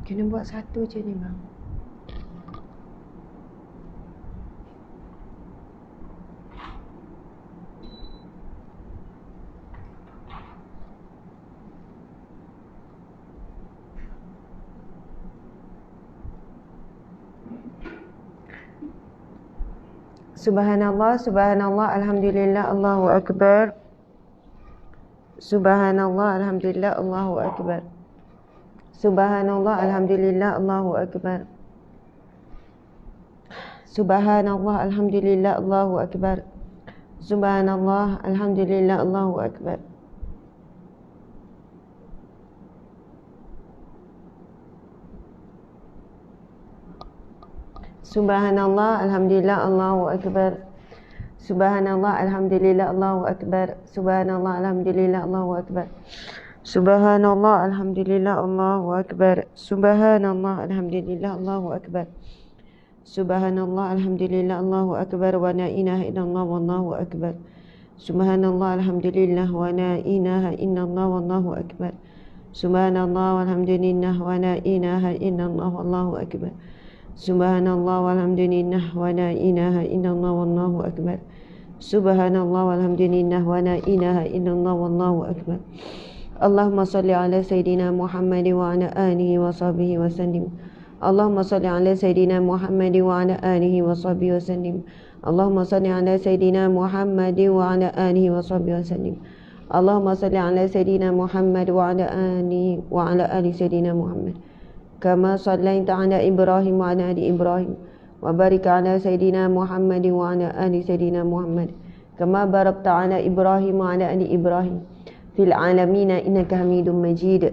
Kena buat satu je ni bang. Subhanallah, subhanallah, alhamdulillah, Allahu akbar. Subhanallah, alhamdulillah, Allahu akbar. Subhanallah, alhamdulillah, Allahu akbar. Subhanallah, alhamdulillah, Allahu akbar. Subhanallah, alhamdulillah, Allahu akbar. Subhanallah, alhamdulillah, Allahu akbar. Subhanallah, alhamdulillah, Allahu akbar. Subhanallah, alhamdulillah, Allahu akbar. Subhanallah, alhamdulillah, Allahu akbar. Subhanallah, alhamdulillah, Allahu akbar. Subhanallah, alhamdulillah, Allahu akbar. Wa la ilaha illallah wallahu akbar. Subhanallah, alhamdulillah, wa la ilaha illallah wallahu akbar. Subhanallah, walhamdulillah, wa la ilaha illallah wallahu akbar. Subhanallah, walhamdulillah, wa la ilaha illallah wallahu akbar. Subhanallah, walhamdulillah, wa la ilaha illallah wallahu akbar. Allahumma salli ala Sayyidina Muhammad wa ala alihi wa sahbihi wa sallim. Allahumma salli ala Sayyidina Muhammad wa ala alihi wa sahbihi wa sallim. Allahumma salli ala Sayyidina Muhammad wa ala alihi wa sahbihi wa sallim. Allahumma salli ala Sayyidina Muhammad wa ala ali Sayyidina Muhammad. Kama sallaita ala Ibrahim wa ala ali Ibrahim. Wa barik ala Sayyidina Muhammad wa ala ali Sayyidina Muhammad. Kama barakta ala Ibrahim wa ala ali Ibrahim fil alamina innaka Hamidum Majid.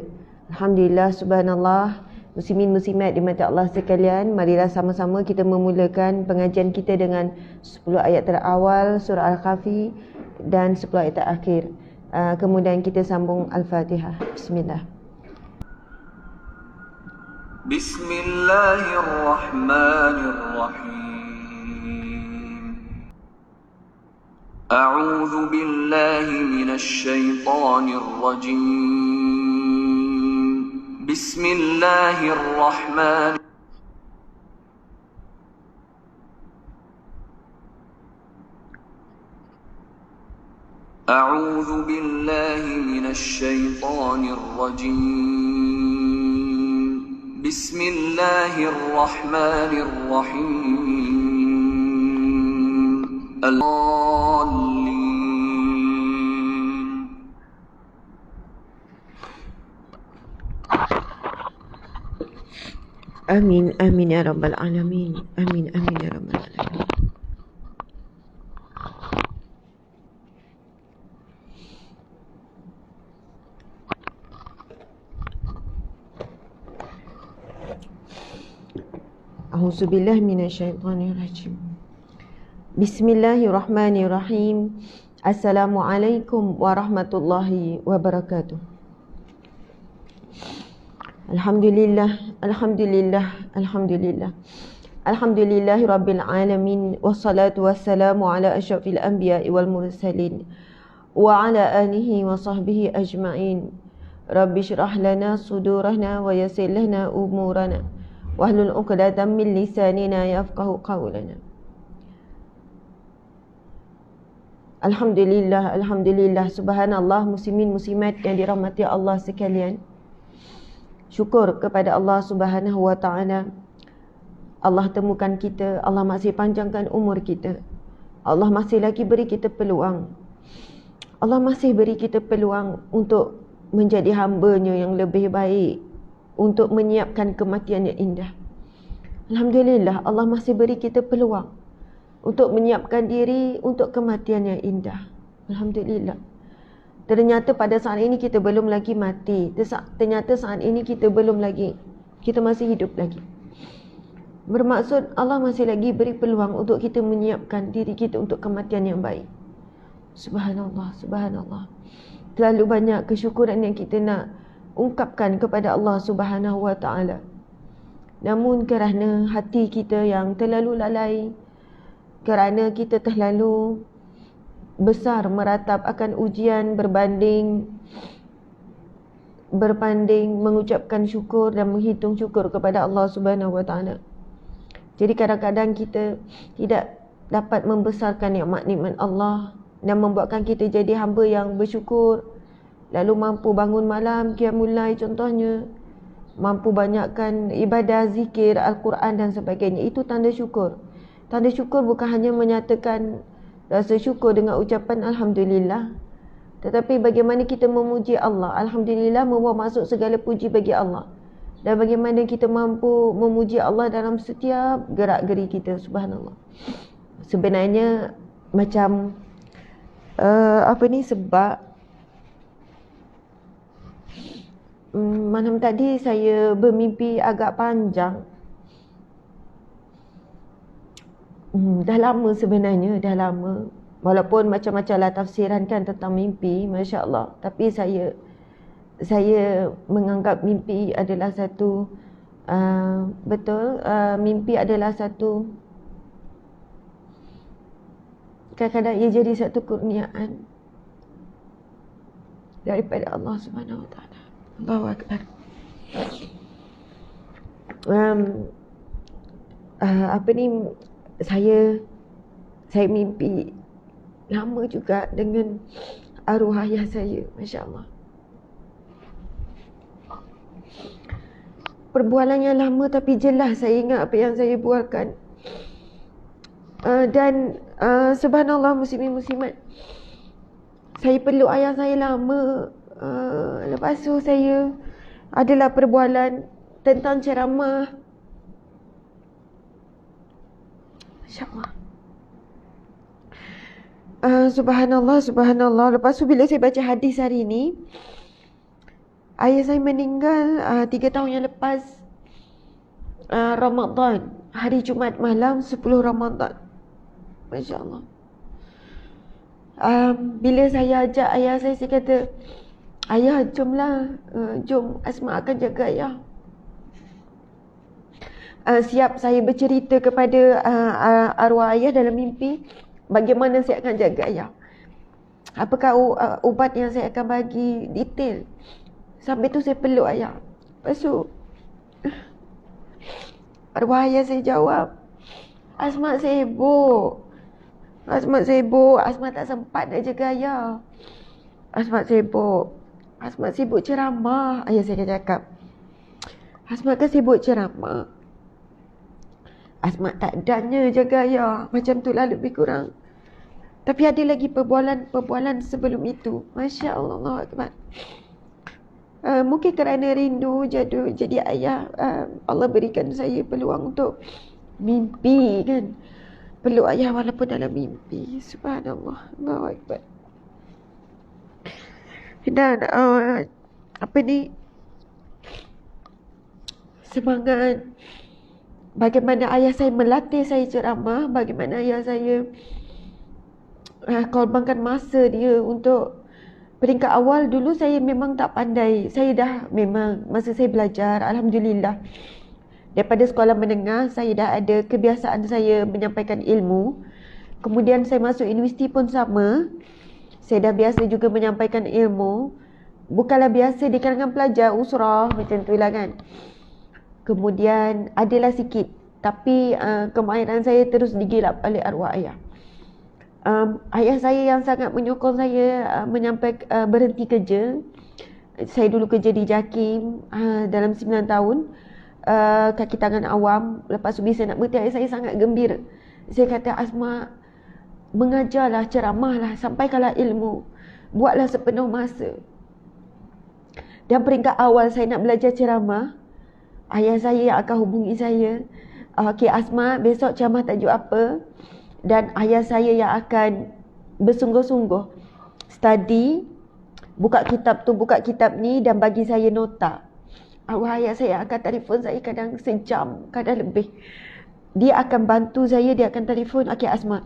Alhamdulillah, subhanallah. Muslimin muslimat dimata Allah sekalian, marilah sama-sama kita memulakan pengajian kita dengan 10 ayat terawal surah Al-Kahfi dan 10 ayat terakhir. Kemudian kita sambung Al-Fatihah. Bismillah. Bismillahirrahmanirrahim. أعوذ بالله من الشيطان الرجيم. بسم الله الرحمن أعوذ بالله من الشيطان الرجيم. بسم الله الرحمن الرحيم. Amin, amin ya rabbal alamin. Amin, amin ya rabbal alamin. A'udzubillahi minasyaitonirrajim. Bismillahirrahmanirrahim. Assalamualaikum warahmatullahi wabarakatuh. Alhamdulillah, alhamdulillah, alhamdulillah. Alhamdulillahi rabbil alamin. Wassalatu wassalamu ala asyrafil anbiya'i wal mursalin wa ala alihi wa sahbihi ajma'in. Rabbi syrah lana sudurana wa yassir lana umurana wahlul 'uqdatam min lisanina yafqahu qawlana. Alhamdulillah, alhamdulillah, subhanallah, muslimin muslimat yang dirahmati Allah sekalian. Syukur kepada Allah Subhanahu wa ta'ala. Allah temukan kita, Allah masih panjangkan umur kita. Allah masih lagi beri kita peluang. Allah masih beri kita peluang untuk menjadi hamba-Nya yang lebih baik, untuk menyiapkan kematian yang indah. Alhamdulillah, Allah masih beri kita peluang untuk menyiapkan diri untuk kematian yang indah. Alhamdulillah. Ternyata pada saat ini kita belum lagi mati. Ternyata saat ini kita belum lagi, kita masih hidup lagi. Bermaksud Allah masih lagi beri peluang untuk kita menyiapkan diri kita untuk kematian yang baik. Subhanallah, subhanallah. Terlalu banyak kesyukuran yang kita nak ungkapkan kepada Allah Subhanahu wa ta'ala. Namun kerana hati kita yang terlalu lalai, kerana kita terlalu besar meratap akan ujian berbanding berpanding mengucapkan syukur dan menghitung syukur kepada Allah Subhanahu Wa Taala. Jadi kadang-kadang kita tidak dapat membesarkan nikmat-nikmat Allah dan membuatkan kita jadi hamba yang bersyukur, lalu mampu bangun malam qiyamul lail contohnya, mampu banyakkan ibadah, zikir, Al-Quran dan sebagainya. Itu tanda syukur. Tanda syukur bukan hanya menyatakan rasa syukur dengan ucapan Alhamdulillah, tetapi bagaimana kita memuji Allah. Alhamdulillah membawa masuk segala puji bagi Allah. Dan bagaimana kita mampu memuji Allah dalam setiap gerak-geri kita. Subhanallah. Sebenarnya macam sebab malam tadi saya bermimpi agak panjang. Dah lama sebenarnya, dah lama. Walaupun macam-macam lah tafsiran kan tentang mimpi, Masya Allah. Tapi saya menganggap mimpi adalah satu, mimpi adalah satu, kadang-kadang ia jadi satu kurniaan daripada Allah Subhanahu Wa Taala. Allahu Akbar. Saya mimpi lama juga dengan arwah ayah saya, Masya Allah. Perbualannya lama tapi jelas saya ingat apa yang saya bualkan. Dan subhanallah muslimin muslimat, saya peluk ayah saya lama. Lepas tu saya adalah perbualan tentang ceramah. Masya Allah. Subhanallah. Lepas tu bila saya baca hadis hari ni, ayah saya meninggal 3 tahun yang lepas, Ramadan, hari Jumaat malam 10 Ramadan. Masya Allah. Bila saya ajak ayah saya kata, ayah jomlah, jom Asma akan jaga ayah. Siap saya bercerita kepada arwah ayah dalam mimpi bagaimana saya akan jaga ayah, apakah ubat yang saya akan bagi, detail. Sampai tu saya peluk ayah. Lepas tu arwah ayah saya jawab, Asma sibuk, Asma tak sempat nak jaga ayah. Asma sibuk ceramah. Ayah saya cakap, Asma kan sibuk ceramah, Asma tak adanya jaga ayah. Macam tu lah lebih kurang. Tapi ada lagi perbualan sebelum itu. Masya Allah, Allahu Akbar. Mungkin kerana rindu jadi ayah, Allah berikan saya peluang untuk mimpi kan. Peluk ayah walaupun dalam mimpi. Subhanallah, Allahu Akbar. Dan semangat bagaimana ayah saya melatih saya ceramah, bagaimana ayah saya korbankan masa dia untuk peringkat awal. Dulu saya memang tak pandai. Saya dah memang masa saya belajar, Alhamdulillah, daripada sekolah menengah saya dah ada kebiasaan saya menyampaikan ilmu. Kemudian saya masuk universiti pun sama. Saya dah biasa juga menyampaikan ilmu. Bukanlah biasa di kalangan pelajar, usrah macam tu lah kan. Kemudian adalah sikit, tapi kemahiran saya terus digilap oleh arwah ayah. Ayah saya yang sangat menyokong saya berhenti kerja. Saya dulu kerja di JAKIM dalam 9 tahun, kaki tangan awam. Lepas tu bisa nak berhenti, ayah saya sangat gembira. Saya kata, Asma, mengajarlah, ceramahlah, sampaikanlah ilmu, buatlah sepenuh masa. Dan peringkat awal saya nak belajar ceramah, ayah saya yang akan hubungi saya, okey Asma, besok ceramah tajuk apa? Dan ayah saya yang akan bersungguh-sungguh study, buka kitab ni dan bagi saya nota. Arwah ayah saya akan telefon saya kadang sejam, kadang lebih. Dia akan bantu saya, dia akan telefon, okey Asma,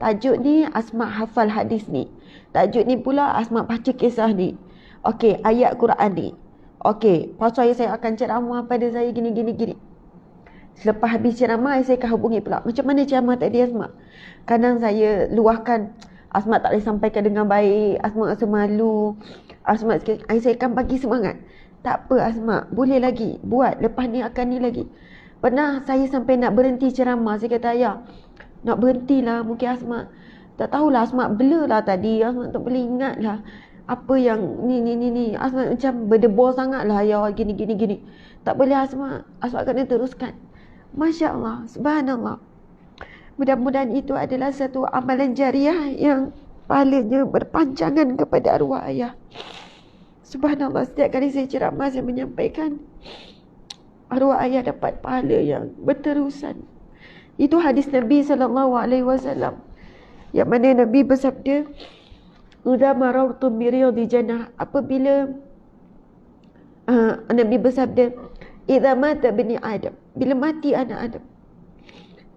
tajuk ni Asma hafal hadis ni, tajuk ni pula Asma baca kisah ni, okey ayat Quran ni, okey pasal ayah saya akan ceramah pada saya gini. Selepas habis ceramah, saya akan hubungi pula, macam mana ceramah tadi Asma? Kadang saya luahkan, Asma tak boleh sampaikan dengan baik, Asma rasa malu, Asma sikit, saya akan bagi semangat. Tak apa Asma, boleh lagi buat, lepas ni akan ni lagi. Pernah saya sampai nak berhenti ceramah. Saya kata, ayah, nak berhentilah. Mungkin Asma, tak tahulah, Asma blur lah tadi. Asma tak boleh ingat lah apa yang ni. Asma macam berdebur sangat lah, ayah, gini. Tak boleh Asma kena teruskan. Masya Allah, subhanallah. Mudah-mudahan itu adalah satu amalan jariah yang pahalanya berpanjangan kepada arwah ayah. Subhanallah, setiap kali saya ceramah, saya menyampaikan arwah ayah dapat pahala yang berterusan. Itu hadis Nabi SAW, yang mana Nabi bersabda, "Idza marartum bi riyadil jannah," apabila Nabi bersabda, "Idza mata bani Adam," bila mati anak Adam,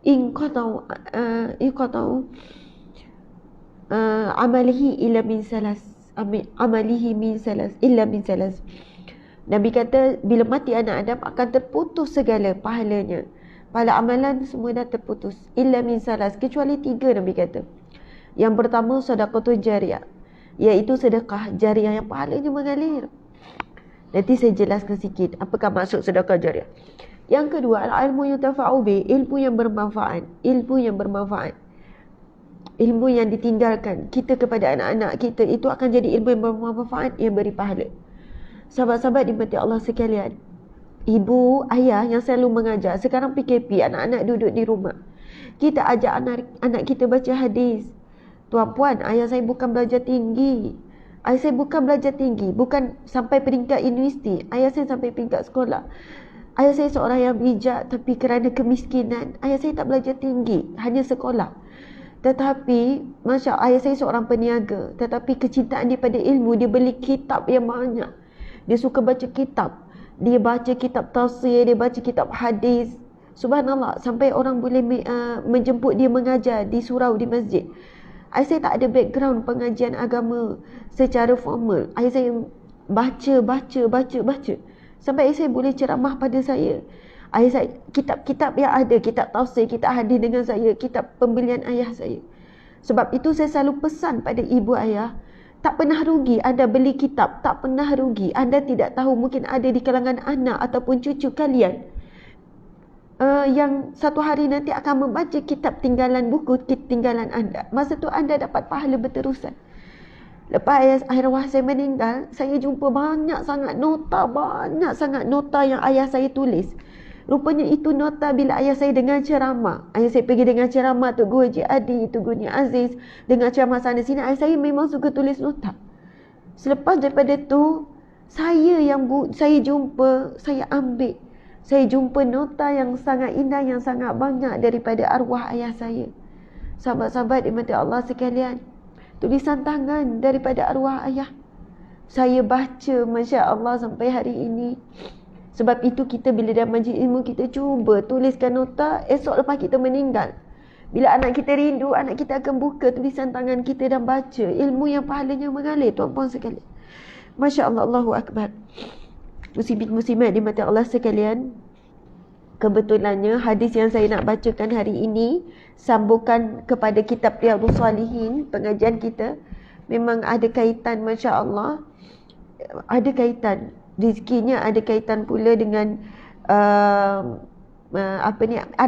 inqata'u amalihi illa min salas, illa min salas. Nabi kata bila mati anak Adam akan terputus segala pahalanya. Pahala amalan semua dah terputus. Illa min salas, kecuali 3 Nabi kata. Yang pertama sedekah jariah, iaitu sedekah jariah yang pahalanya mengalir. Nanti saya jelaskan sikit apakah maksud sedekah jariah. Yang kedua, al-ilmu yutafa'u bi, ilmu yang bermanfaat. Ilmu yang ditinggalkan kita kepada anak-anak kita, itu akan jadi ilmu yang bermanfaat, yang beri pahala. Sahabat-sahabat dimati Allah sekalian, ibu, ayah yang selalu mengajar, sekarang PKP, anak-anak duduk di rumah, kita ajak anak kita baca hadis. Tuan puan, ayah saya bukan belajar tinggi, bukan sampai peringkat universiti. Ayah saya sampai peringkat sekolah. Ayah saya seorang yang bijak, tapi kerana kemiskinan, ayah saya tak belajar tinggi, hanya sekolah. Tetapi Masya Allah, ayah saya seorang peniaga, tetapi kecintaan dia pada ilmu, dia beli kitab yang banyak. Dia suka baca kitab. Dia baca kitab tafsir, dia baca kitab hadis. Subhanallah, sampai orang boleh menjemput dia mengajar di surau, di masjid. Ayah saya tak ada background pengajian agama secara formal. Ayah saya baca. Sampai ayah saya boleh ceramah pada saya. Ayah saya, kitab-kitab yang ada, kitab tafsir, kitab hadis dengan saya, kitab pembelian ayah saya. Sebab itu saya selalu pesan pada ibu ayah, tak pernah rugi anda beli kitab, tak pernah rugi. Anda tidak tahu, mungkin ada di kalangan anak ataupun cucu kalian yang satu hari nanti akan membaca kitab tinggalan, buku tinggalan anda. Masa tu anda dapat pahala berterusan. Lepas arwah saya meninggal, saya jumpa banyak sangat nota yang ayah saya tulis. Rupanya itu nota bila ayah saya dengar ceramah. Ayah saya pergi dengar ceramah Tok Guru Haji Adi, Tok Guru Aziz, dengar ceramah sana sini. Ayah saya memang suka tulis nota. Selepas daripada tu, saya jumpa, saya ambil. Saya jumpa nota yang sangat indah, yang sangat banyak daripada arwah ayah saya. Sahabat-sahabat dimati Allah sekalian, tulisan tangan daripada arwah ayah. Saya baca, Masya Allah, sampai hari ini. Sebab itu kita bila dalam majlis ilmu, kita cuba tuliskan nota. Esok lepas kita meninggal, bila anak kita rindu, anak kita akan buka tulisan tangan kita dan baca. Ilmu yang pahalanya mengalir, tuan-puan sekalian. Masya Allah, Allahu Akbar. Muslimin-muslimat dimati Allah sekalian, kebetulannya hadis yang saya nak bacakan hari ini sambungkan kepada kitab Riyadhus Shalihin, pengajian kita. Memang ada kaitan, Masya Allah, ada kaitan. Rezekinya ada kaitan pula dengan ada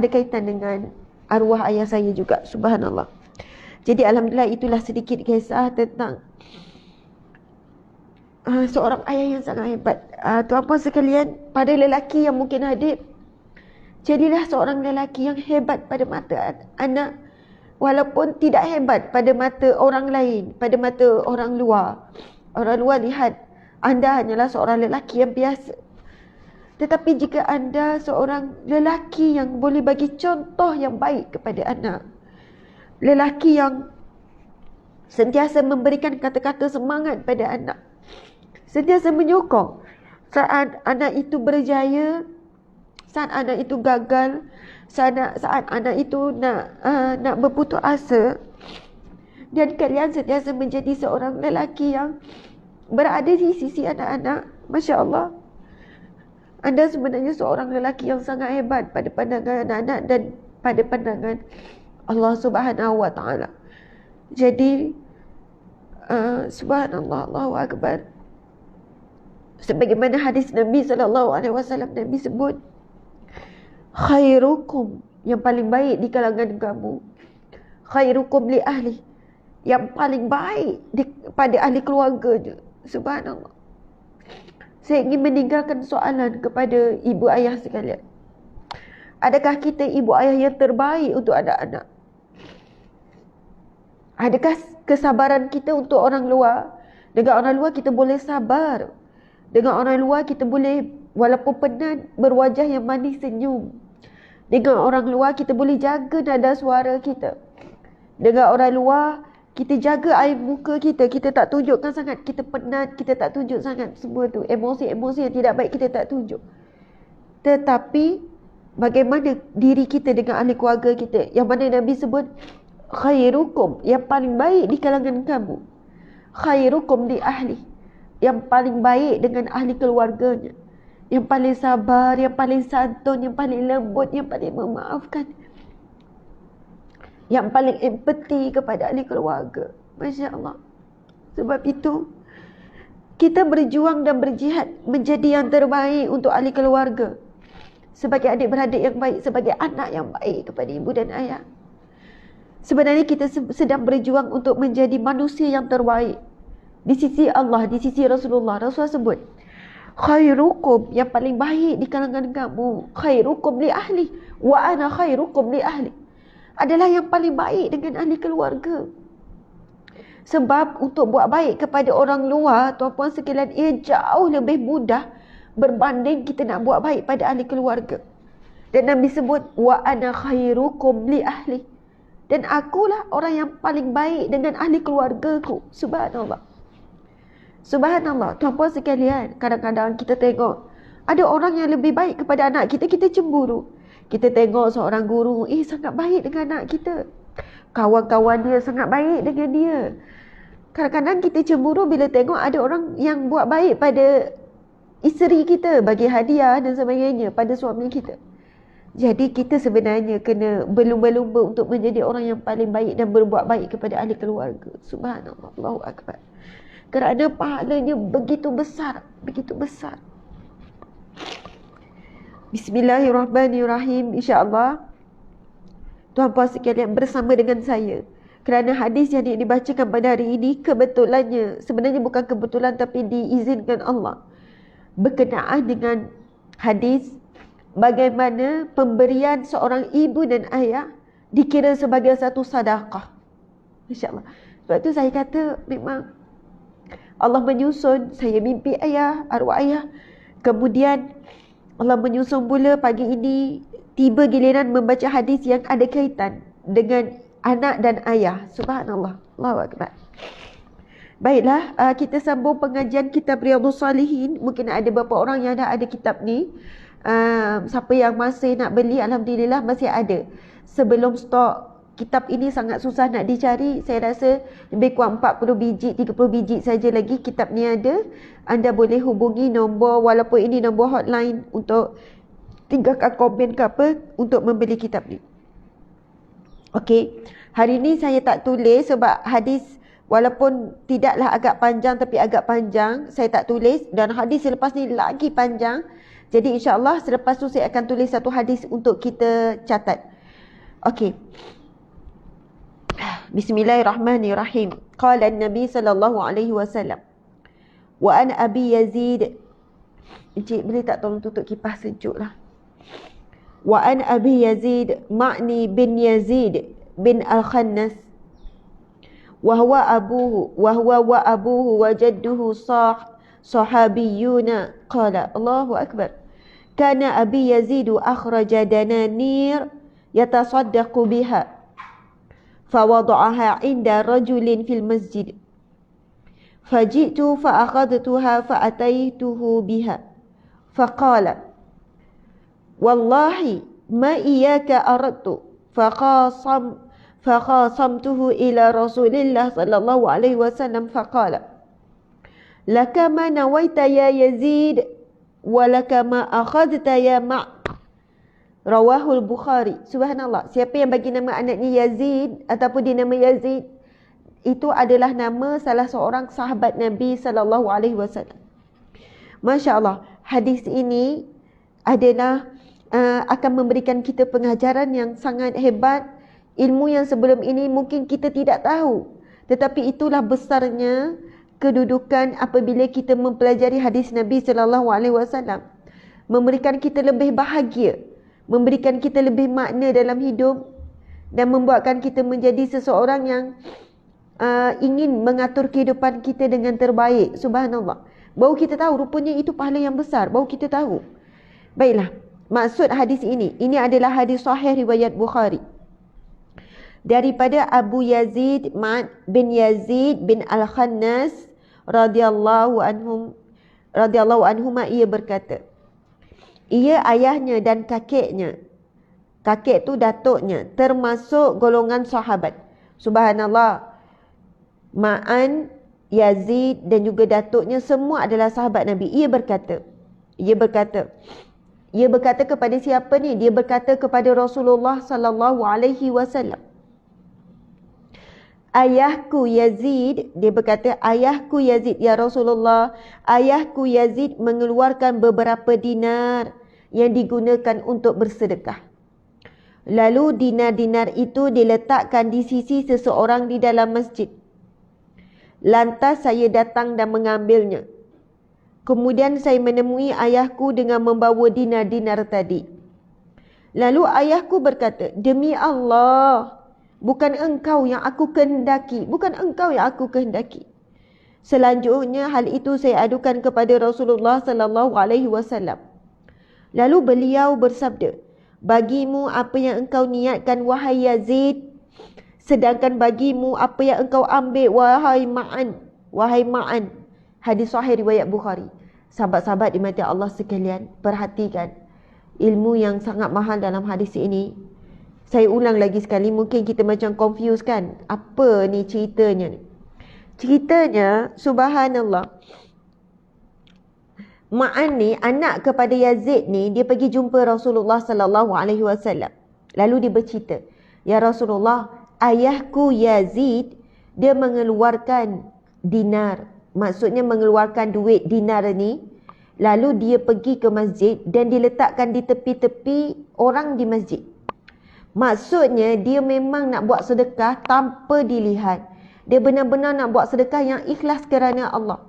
kaitan dengan arwah ayah saya juga. Subhanallah. Jadi alhamdulillah, itulah sedikit kisah tentang seorang ayah yang sangat hebat. Tuan-puan sekalian, pada lelaki yang mungkin hadir, jadilah seorang lelaki yang hebat pada mata anak, walaupun tidak hebat pada mata orang lain, pada mata orang luar. Orang luar lihat anda hanyalah seorang lelaki yang biasa. Tetapi jika anda seorang lelaki yang boleh bagi contoh yang baik kepada anak, lelaki yang sentiasa memberikan kata-kata semangat pada anak, sentiasa menyokong saat anak itu berjaya, saat anak itu gagal, saat anak itu nak berputus asa, dan kalian sentiasa menjadi seorang lelaki yang berada di sisi anak-anak, Masya Allah, anda sebenarnya seorang lelaki yang sangat hebat pada pandangan anak-anak dan pada pandangan Allah Subhanahu Wa Taala. Jadi Subhanallah, Allahu Akbar. Sebagaimana hadis Nabi SAW, Nabi sebut, khairukum, yang paling baik di kalangan kamu, khairukum li ahli, yang paling baik pada ahli keluarganya. Subhanallah. Saya ingin meninggalkan soalan kepada ibu ayah sekalian. Adakah kita ibu ayah yang terbaik untuk anak-anak? Adakah kesabaran kita untuk orang luar? Dengan orang luar kita boleh sabar. Dengan orang luar kita boleh, walaupun penat, berwajah yang manis senyum. Dengan orang luar kita boleh jaga nada suara kita. Dengan orang luar kita jaga air muka kita. Kita tak tunjukkan sangat kita penat. Kita tak tunjuk sangat semua tu. Emosi-emosi yang tidak baik kita tak tunjuk. Tetapi bagaimana diri kita dengan ahli keluarga kita, yang mana Nabi sebut khairukum, yang paling baik di kalangan kamu, khairukum di ahli, yang paling baik dengan ahli keluarganya, yang paling sabar, yang paling santun, yang paling lembut, yang paling memaafkan, yang paling empati kepada ahli keluarga. Masya Allah. Sebab itu kita berjuang dan berjihad menjadi yang terbaik untuk ahli keluarga, sebagai adik-beradik yang baik, sebagai anak yang baik kepada ibu dan ayah. Sebenarnya kita sedang berjuang untuk menjadi manusia yang terbaik di sisi Allah, di sisi Rasulullah. Rasulullah sebut, khairukum, yang paling baik di kalangan kamu, khairukum li ahli wa ana khairukum li ahli, adalah yang paling baik dengan ahli keluarga. Sebab untuk buat baik kepada orang luar, tuan-puan sekalian, ia jauh lebih mudah berbanding kita nak buat baik pada ahli keluarga. Dan Nabi sebut, wa ana khairukum li ahli, dan akulah orang yang paling baik dengan ahli keluargaku. Subhanallah. Subhanallah. Tuan-puan sekalian, kadang-kadang kita tengok ada orang yang lebih baik kepada anak kita, kita cemburu. Kita tengok seorang guru, sangat baik dengan anak kita, kawan-kawan dia sangat baik dengan dia. Kadang-kadang kita cemburu bila tengok ada orang yang buat baik pada isteri kita, bagi hadiah dan sebagainya pada suami kita. Jadi kita sebenarnya kena berlumba-lumba untuk menjadi orang yang paling baik dan berbuat baik kepada ahli keluarga. Subhanallah, Allahu Akbar. Kerana pahalanya begitu besar, begitu besar. Bismillahirrahmanirrahim. InsyaAllah tuan-puan sekalian bersama dengan saya, kerana hadis yang dibacakan pada hari ini kebetulannya, sebenarnya bukan kebetulan tapi diizinkan Allah, berkenaan dengan hadis bagaimana pemberian seorang ibu dan ayah dikira sebagai satu sedekah. InsyaAllah. Sebab tu saya kata memang Allah menyusun, saya mimpi ayah, arwah ayah. Kemudian Allah menyusun pula pagi ini tiba giliran membaca hadis yang ada kaitan dengan anak dan ayah. Subhanallah. Allahu Akbar. Baiklah, kita sambung pengajian kitab Riyadhus Salihin. Mungkin ada beberapa orang yang dah ada kitab ni. Siapa yang masih nak beli, alhamdulillah masih ada. Sebelum stok kitab ini sangat susah nak dicari. Saya rasa lebih kurang 40 biji, 30 biji saja lagi kitab ni ada. Anda boleh hubungi nombor, walaupun ini nombor hotline, untuk tinggalkan komen ke apa untuk membeli kitab ni. Okey, hari ni saya tak tulis sebab hadis walaupun tidaklah agak panjang tapi agak panjang, saya tak tulis. Dan hadis selepas ni lagi panjang. Jadi insyaAllah selepas tu saya akan tulis satu hadis untuk kita catat. Okey. Bismillahirrahmanirrahim. Qala an-Nabi sallallahu alaihi wasallam. Wa an Abi Yazid. Encik boleh tak tolong tutup kipas sejuk lah. Wa an Abi Yazid Ma'ni bin Yazid bin Al-Khannas. Wa huwa abuhu wa jadduhu sahabiyuna. Qala Allahu Akbar. Kana Abi Yazid akhraja dananir yatasaddaqu biha fawada'aha inda rajulin fil masjid. Faji'tu fa'akhadtuha fa'ataituhu biha. Faqala wallahi ma iyaka aradtu. Fakhasamtuhu ila Rasulillah sallallahu alaihi wasallam. Faqala laka ma nawaita ya Yazid wa laka ma akhadta ya Ma'. Rawahul Bukhari. Subhanallah. Siapa yang bagi nama anaknya Yazid ataupun dia nama Yazid, itu adalah nama salah seorang sahabat Nabi sallallahu alaihi wasallam. Masya Allah, hadis ini adalah akan memberikan kita pengajaran yang sangat hebat. Ilmu yang sebelum ini mungkin kita tidak tahu. Tetapi itulah besarnya kedudukan apabila kita mempelajari hadis Nabi SAW. Memberikan kita lebih bahagia, memberikan kita lebih makna dalam hidup, dan membuatkan kita menjadi seseorang yang ingin mengatur kehidupan kita dengan terbaik. Subhanallah. Baru kita tahu rupanya itu pahala yang besar. Baru kita tahu. Baiklah, maksud hadis ini adalah hadis sahih riwayat Bukhari. Daripada Abu Yazid Ma'ad bin Yazid bin Al-Khannas radhiyallahu anhuma, ia berkata, ia ayahnya dan kakeknya, kakek tu datuknya, termasuk golongan sahabat. Subhanallah, Ma'an, Yazid dan juga datuknya semua adalah sahabat Nabi. Ia berkata kepada siapa ni? Dia berkata kepada Rasulullah sallallahu alaihi wasallam. Ayahku Yazid, dia berkata, ayahku Yazid, ya Rasulullah, ayahku Yazid mengeluarkan beberapa dinar yang digunakan untuk bersedekah. Lalu dinar-dinar itu diletakkan di sisi seseorang di dalam masjid. Lantas saya datang dan mengambilnya. Kemudian saya menemui ayahku dengan membawa dinar-dinar tadi. Lalu ayahku berkata, demi Allah, bukan engkau yang aku kehendaki. Bukan engkau yang aku kehendaki. Selanjutnya hal itu saya adukan kepada Rasulullah sallallahu alaihi wasallam. Lalu beliau bersabda, bagimu apa yang engkau niatkan wahai Yazid, sedangkan bagimu apa yang engkau ambil wahai Ma'an. Wahai Ma'an. Hadis sahih riwayat Bukhari. Sahabat-sahabat dimati Allah sekalian, perhatikan ilmu yang sangat mahal dalam hadis ini. Saya ulang lagi sekali, mungkin kita macam confuse kan. Apa ni ceritanya ni? Ceritanya, subhanallah, Ma'an ni, anak kepada Yazid ni, dia pergi jumpa Rasulullah sallallahu alaihi wasallam. Lalu dia bercerita, ya Rasulullah, ayahku Yazid, dia mengeluarkan dinar. Maksudnya mengeluarkan duit dinar ni. Lalu dia pergi ke masjid dan diletakkan di tepi-tepi orang di masjid. Maksudnya dia memang nak buat sedekah tanpa dilihat. Dia benar-benar nak buat sedekah yang ikhlas kerana Allah.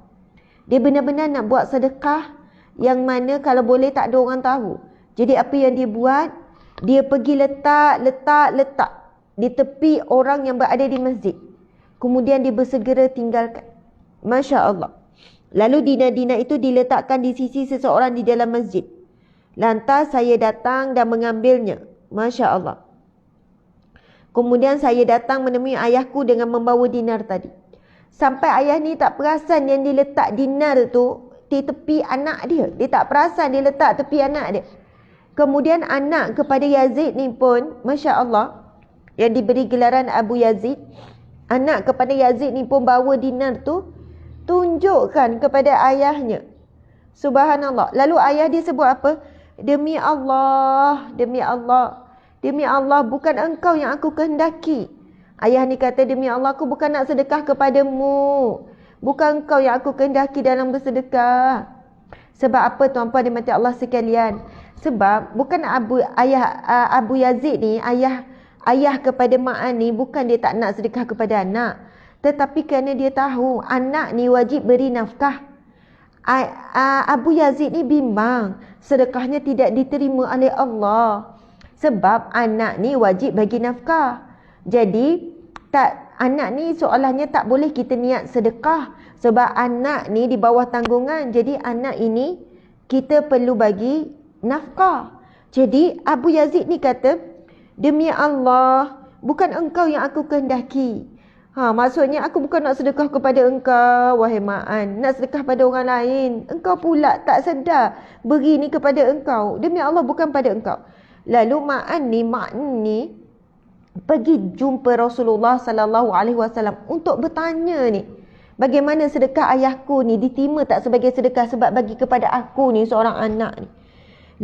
Dia benar-benar nak buat sedekah yang mana kalau boleh tak ada orang tahu. Jadi apa yang dia buat, dia pergi letak di tepi orang yang berada di masjid. Kemudian dia bersegera tinggalkan. Masya Allah. Lalu dinar-dinar itu diletakkan di sisi seseorang di dalam masjid. Lantas saya datang dan mengambilnya. Masya Allah. Kemudian saya datang menemui ayahku dengan membawa dinar tadi. Sampai ayah ni tak perasan yang diletak dinar tu di tepi anak dia. Dia tak perasan dia letak tepi anak dia. Kemudian anak kepada Yazid ni pun, Masya Allah, yang diberi gelaran Abu Yazid, anak kepada Yazid ni pun bawa dinar tu, tunjukkan kepada ayahnya. Subhanallah. Lalu ayah dia sebut apa? Demi Allah, demi Allah. Demi Allah, bukan engkau yang aku kehendaki. Ayah ni kata, demi Allah, aku bukan nak sedekah kepadamu. Bukan engkau yang aku kehendaki dalam bersedekah. Sebab apa tuan-puan dimati Allah sekalian? Sebab bukan Abu Yazid ni, ayah kepada Ma'an ni, bukan dia tak nak sedekah kepada anak. Tetapi kerana dia tahu anak ni wajib beri nafkah. Abu Yazid ni bimbang sedekahnya tidak diterima oleh Allah. Sebab anak ni wajib bagi nafkah. Jadi anak ni seolahnya tak boleh kita niat sedekah. Sebab anak ni di bawah tanggungan. Jadi anak ini kita perlu bagi nafkah. Jadi Abu Yazid ni kata, demi Allah, bukan engkau yang aku kehendaki. Maksudnya aku bukan nak sedekah kepada engkau, wahai Ma'an. Nak sedekah pada orang lain. Engkau pula tak sedar beri ni kepada engkau. Demi Allah, bukan pada engkau. Lalu Ma'an ni pergi jumpa Rasulullah sallallahu alaihi wasallam untuk bertanya ni, bagaimana sedekah ayahku ni diterima tak sebagai sedekah sebab bagi kepada aku ni seorang anak ni.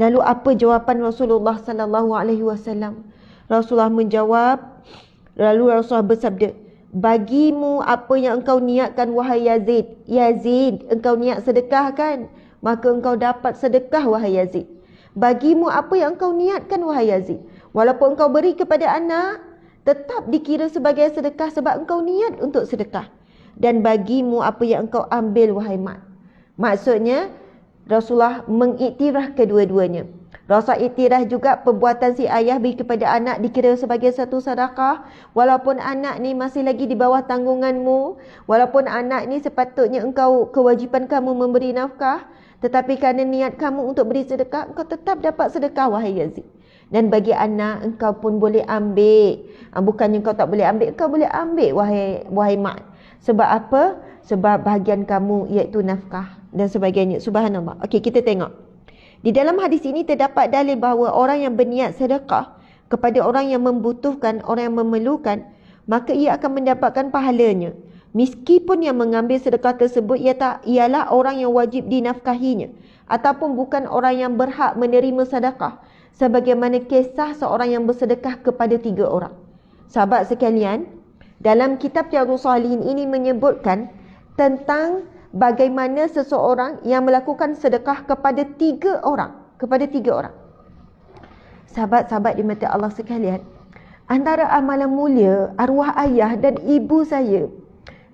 Lalu apa jawapan Rasulullah sallallahu alaihi wasallam? Rasulullah menjawab, lalu Rasulullah bersabda, bagimu apa yang engkau niatkan wahai Yazid. Yazid, engkau niat sedekah kan? maka engkau dapat sedekah wahai Yazid. Bagimu apa yang engkau niatkan wahai Yazid. Walaupun engkau beri kepada anak, tetap dikira sebagai sedekah sebab engkau niat untuk sedekah. Dan bagimu apa yang engkau ambil wahai Mat. Maksudnya Rasulullah mengiktiraf kedua-duanya. Rasul iktiraf juga perbuatan si ayah beri kepada anak dikira sebagai satu sedekah. Walaupun anak ni masih lagi di bawah tanggunganmu, walaupun anak ni sepatutnya engkau kewajipan kamu memberi nafkah, tetapi kerana niat kamu untuk beri sedekah, engkau tetap dapat sedekah wahai Yazid. Dan bagi anak engkau pun boleh ambil. Bukannya engkau tak boleh ambil, engkau boleh ambil wahai Mat. Sebab apa? Sebab bahagian kamu iaitu nafkah dan sebagainya. Subhanallah. Okey, kita tengok. Di dalam hadis ini terdapat dalil bahawa orang yang berniat sedekah kepada orang yang membutuhkan, orang yang memerlukan, maka ia akan mendapatkan pahalanya. Meskipun yang mengambil sedekah tersebut ialah orang yang wajib dinafkahinya ataupun bukan orang yang berhak menerima sedekah, sebagaimana kisah seorang yang bersedekah kepada 3 orang. Sahabat sekalian, dalam kitab Riyadhus Shalihin ini menyebutkan tentang bagaimana seseorang yang melakukan sedekah kepada 3 orang. Sahabat-sahabat di mata Allah sekalian, antara amalan mulia arwah ayah dan ibu saya.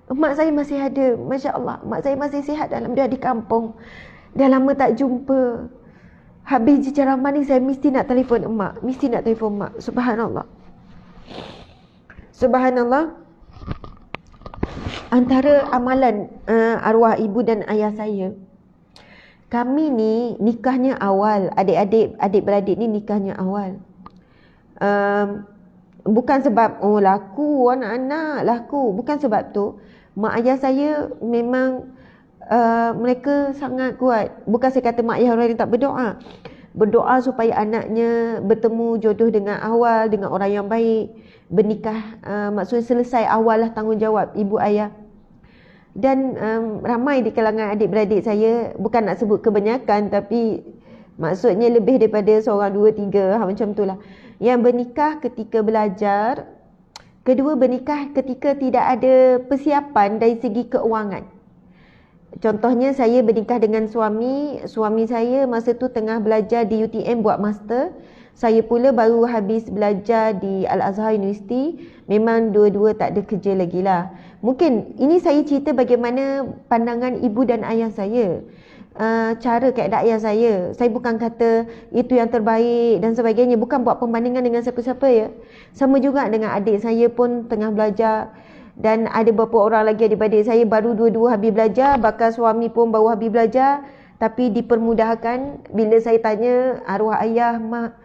Mak saya masih ada, Masya Allah. Mak saya masih sihat dalam dia di kampung. Dah lama tak jumpa. Habis je ceramah ni saya mesti nak telefon emak. Subhanallah. Antara amalan arwah ibu dan ayah saya, kami ni nikahnya awal. Adik-beradik ni nikahnya awal. Bukan sebab laku anak-anak laku, bukan sebab tu. Mak ayah saya memang mereka sangat kuat. Bukan saya kata mak ayah orang yang tak berdoa supaya anaknya bertemu jodoh dengan awal, dengan orang yang baik, bernikah, maksudnya selesai awal lah tanggungjawab ibu ayah. Dan ramai di kalangan adik-beradik saya, bukan nak sebut kebanyakan, tapi maksudnya lebih daripada seorang, 2, 3 macam tu lah, yang bernikah ketika belajar. Kedua, bernikah ketika tidak ada persiapan dari segi keuangan. Contohnya saya bernikah dengan suami saya masa tu tengah belajar di UTM buat master. Saya pula baru habis belajar di Al-Azhar University. Memang dua-dua tak ada kerja lagi lah. Mungkin ini saya cerita bagaimana pandangan ibu dan ayah saya. Cara keadaan ayah saya. Saya bukan kata itu yang terbaik dan sebagainya. Bukan buat pembandingan dengan siapa-siapa ya. Sama juga dengan adik saya pun tengah belajar. Dan ada beberapa orang lagi adik-adik saya baru dua-dua habis belajar. Bakal suami pun baru habis belajar. Tapi dipermudahkan. Bila saya tanya arwah ayah, mak,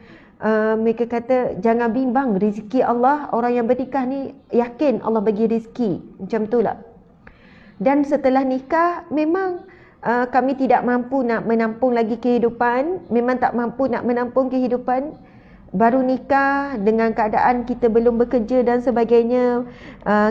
mereka kata jangan bimbang, rezeki Allah. Orang yang bernikah ni yakin Allah bagi rezeki. Macam tu lah. Dan setelah nikah memang kami tidak mampu nak menampung lagi kehidupan. Memang tak mampu nak menampung kehidupan. Baru nikah dengan keadaan kita belum bekerja dan sebagainya.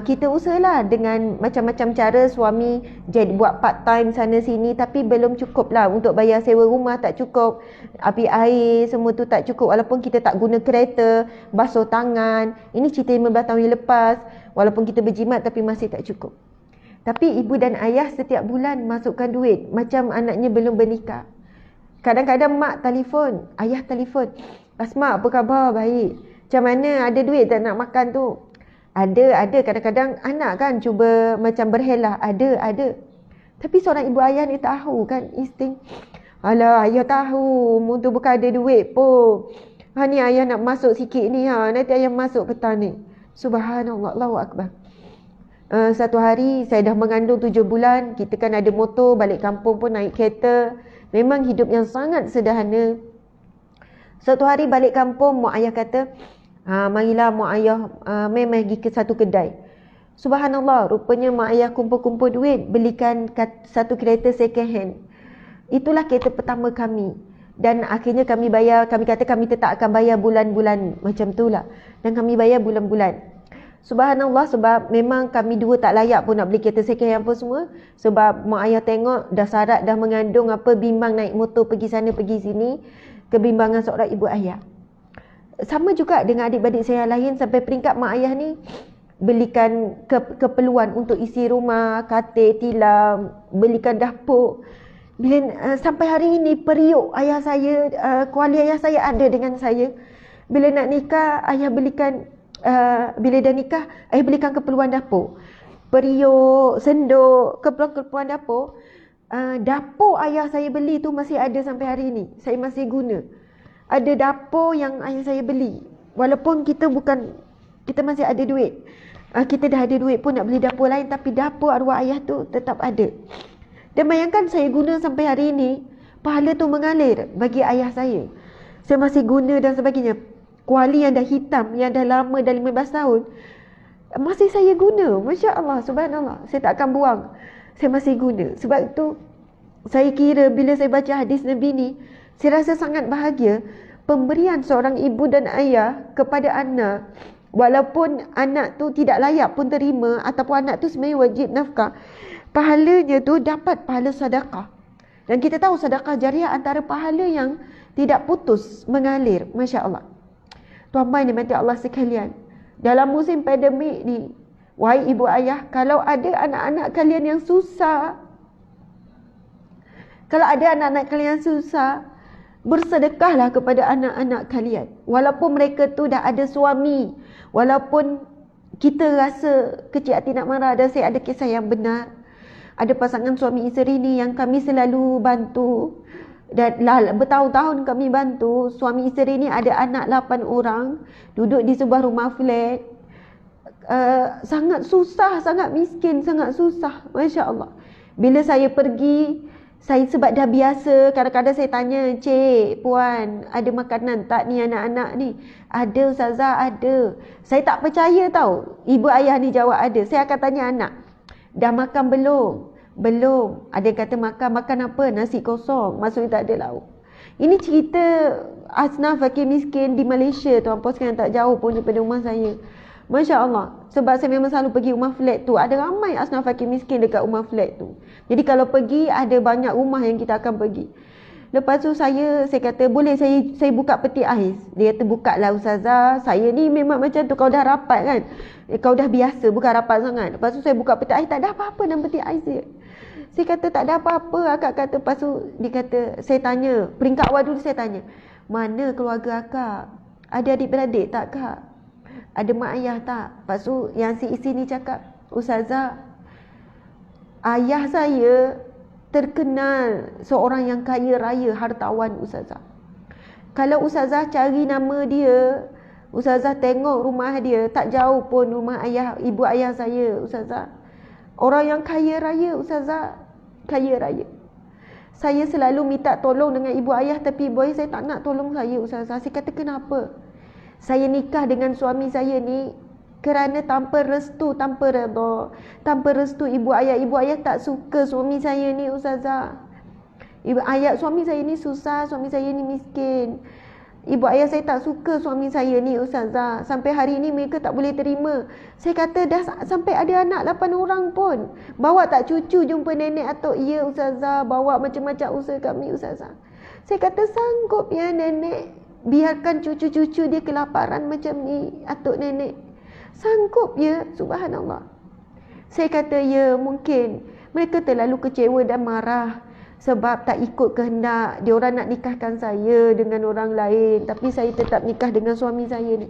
Kita usahalah dengan macam-macam cara. Suami jadi buat part time sana sini, tapi belum cukup lah untuk bayar sewa rumah, tak cukup. Api air semua tu tak cukup. Walaupun kita tak guna kereta, basuh tangan. Ini cerita 15 tahun yang lepas. Walaupun kita berjimat tapi masih tak cukup. Tapi ibu dan ayah setiap bulan masukkan duit macam anaknya belum bernikah. Kadang-kadang mak telefon, ayah telefon, Asma, apa khabar? Baik. Macam mana? Ada duit tak nak makan tu? Ada. Kadang-kadang anak kan cuba macam berhelah. Ada. Tapi seorang ibu ayah ni tahu kan insting. Alah, ayah tahu. Mu tu bukan ada duit pun. Ni ayah nak masuk sikit ni. Nanti ayah masuk petang ni. Subhanallah, Allahu Akbar. Satu hari saya dah mengandung 7 bulan. Kita kan ada motor, balik kampung pun naik kereta. Memang hidup yang sangat sederhana. Satu hari balik kampung, mak ayah kata, marilah mak ayah memang pergi ke satu kedai. Subhanallah, rupanya mak ayah kumpul-kumpul duit, belikan satu kereta second hand. Itulah kereta pertama kami. Dan akhirnya kami bayar, kami kata kami tetap akan bayar bulan-bulan macam tu lah. Dan kami bayar bulan-bulan. Subhanallah, sebab memang kami dua tak layak pun nak beli kereta second hand apa semua. Sebab mak ayah tengok dah syarat, dah mengandung apa, bimbang naik motor pergi sana pergi sini. Kebimbangan seorang ibu ayah. Sama juga dengan adik-adik saya lain, sampai peringkat mak ayah ni belikan keperluan untuk isi rumah, katil, tilam, belikan dapur. sampai hari ini periuk ayah saya, kuali ayah saya ada dengan saya. Bila nak nikah, ayah belikan, bila dah nikah, ayah belikan keperluan dapur. Periuk, senduk, keperluan dapur. Dapur ayah saya beli tu masih ada sampai hari ini. Saya masih guna. Ada dapur yang ayah saya beli. Walaupun kita masih ada duit. Kita dah ada duit pun nak beli dapur lain, tapi dapur arwah ayah tu tetap ada. Dan bayangkan saya guna sampai hari ini, pahala tu mengalir bagi ayah saya. Saya masih guna dan sebagainya. Kuali yang dah hitam, yang dah lama, dah 15 tahun, masih saya guna. Masya Allah, subhanallah. Saya tak akan buang. Saya masih guna. Sebab itu, saya kira bila saya baca hadis Nabi ni, saya rasa sangat bahagia. Pemberian seorang ibu dan ayah kepada anak, walaupun anak tu tidak layak pun terima, ataupun anak tu sebenarnya wajib nafkah, pahalanya tu dapat pahala sedekah. Dan kita tahu sedekah jariah antara pahala yang tidak putus mengalir. Masya Allah. Tuan-tuan dan puan Allah sekalian, dalam musim pandemik ni, wahai ibu ayah, kalau ada anak-anak kalian yang susah, bersedekahlah kepada anak-anak kalian. Walaupun mereka tu dah ada suami, walaupun kita rasa kecil hati nak marah, dan saya ada kisah yang benar. Ada pasangan suami isteri ni yang kami selalu bantu. Dan bertahun-tahun kami bantu. Suami isteri ni ada anak 8 orang, duduk di sebuah rumah flat. Sangat susah, sangat miskin, sangat susah. Masya Allah. Bila saya pergi, sebab dah biasa, kadang-kadang saya tanya, cik, puan, ada makanan tak ni anak-anak ni? Ada ustazah, ada. Saya tak percaya tau, ibu ayah ni jawab ada. Saya akan tanya anak, dah makan belum? Belum. Ada yang kata makan apa? Nasi kosong, maksudnya tak ada lauk. Ini cerita asnaf fakir miskin di Malaysia, tuan-puan sekalian, tak jauh pun daripada rumah saya. Masya Allah. Sebab saya memang selalu pergi rumah flat tu. Ada ramai asnaf fakir miskin dekat rumah flat tu. Jadi kalau pergi, ada banyak rumah yang kita akan pergi. Lepas tu saya kata, boleh saya buka peti ais? Dia kata, buka lah ustazah. Saya ni memang macam tu, kau dah rapat kan? Kau dah biasa, bukan rapat sangat. Lepas tu saya buka peti ais, tak ada apa-apa dalam peti ais dia. Saya kata, tak ada apa-apa. Akak kata, lepas tu dia kata, saya tanya, peringkat awal dulu saya tanya, mana keluarga akak? Ada adik-beradik tak kak? Ada mak ayah tak? Lepas tu yang si isi ni cakap, ustazah, ayah saya terkenal seorang yang kaya raya, hartawan ustazah. Kalau ustazah cari nama dia, ustazah tengok rumah dia, tak jauh pun rumah ibu ayah saya ustazah. Orang yang kaya raya ustazah, kaya raya. Saya selalu minta tolong dengan ibu ayah, tapi ibu ayah saya tak nak tolong saya ustazah. Saya kata, kenapa? Saya nikah dengan suami saya ni kerana tanpa restu, tanpa redha, tanpa restu ibu ayah. Ibu ayah tak suka suami saya ni ustazah. Suami saya ni susah, suami saya ni miskin. Ibu ayah saya tak suka suami saya ni ustazah. Sampai hari ni mereka tak boleh terima. Saya kata, dah sampai ada anak 8 orang pun, bawa tak cucu jumpa nenek atuk? Ya ustazah, bawa macam-macam usaha kami ustazah. Saya kata, sanggup ya nenek biarkan cucu-cucu dia kelaparan macam ni, atuk nenek? Sanggup ya? Subhanallah. Saya kata, ya mungkin mereka terlalu kecewa dan marah sebab tak ikut kehendak diorang nak nikahkan saya dengan orang lain, tapi saya tetap nikah dengan suami saya ni.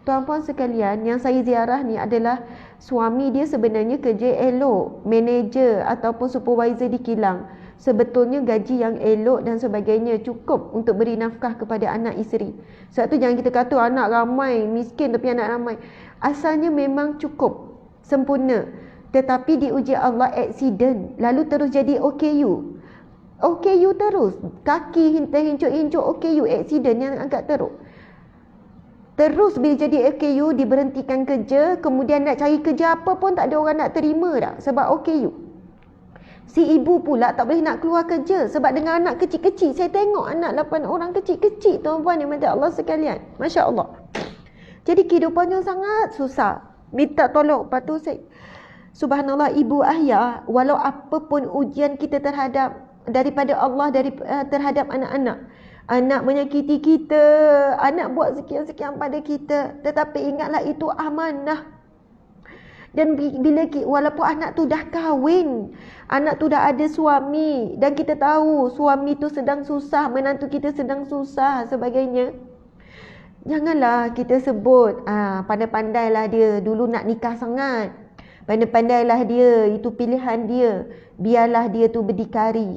Tuan-puan sekalian, yang saya ziarah ni adalah suami dia sebenarnya kerja elok, manager ataupun supervisor di kilang. Sebetulnya gaji yang elok dan sebagainya, cukup untuk beri nafkah kepada anak isteri. Sebab tu jangan kita kata anak ramai, miskin tapi anak ramai. Asalnya memang cukup, sempurna. Tetapi diuji Allah accident, lalu terus jadi OKU. OKU terus, kaki hincuk-hincuk OKU, accident yang angkat teruk. Terus bila jadi OKU, diberhentikan kerja, kemudian nak cari kerja apa pun tak ada orang nak terima dah sebab OKU. Si ibu pula tak boleh nak keluar kerja sebab dengan anak kecil-kecil. Saya tengok anak 8 orang kecil-kecil, tuan-puan yang mati Allah sekalian. Masya Allah. Jadi kehidupannya sangat susah. Minta tolong. Lepas tu subhanallah, ibu ayah, walau apapun ujian kita daripada Allah, terhadap anak-anak. Anak menyakiti kita, anak buat sekian-sekian pada kita. Tetapi ingatlah itu amanah. Dan walaupun anak tu dah kahwin, anak tu dah ada suami, dan kita tahu suami tu sedang susah, menantu kita sedang susah sebagainya, janganlah kita sebut pandai-pandailah dia dulu nak nikah sangat, pandai-pandailah dia, itu pilihan dia, biarlah dia tu berdikari,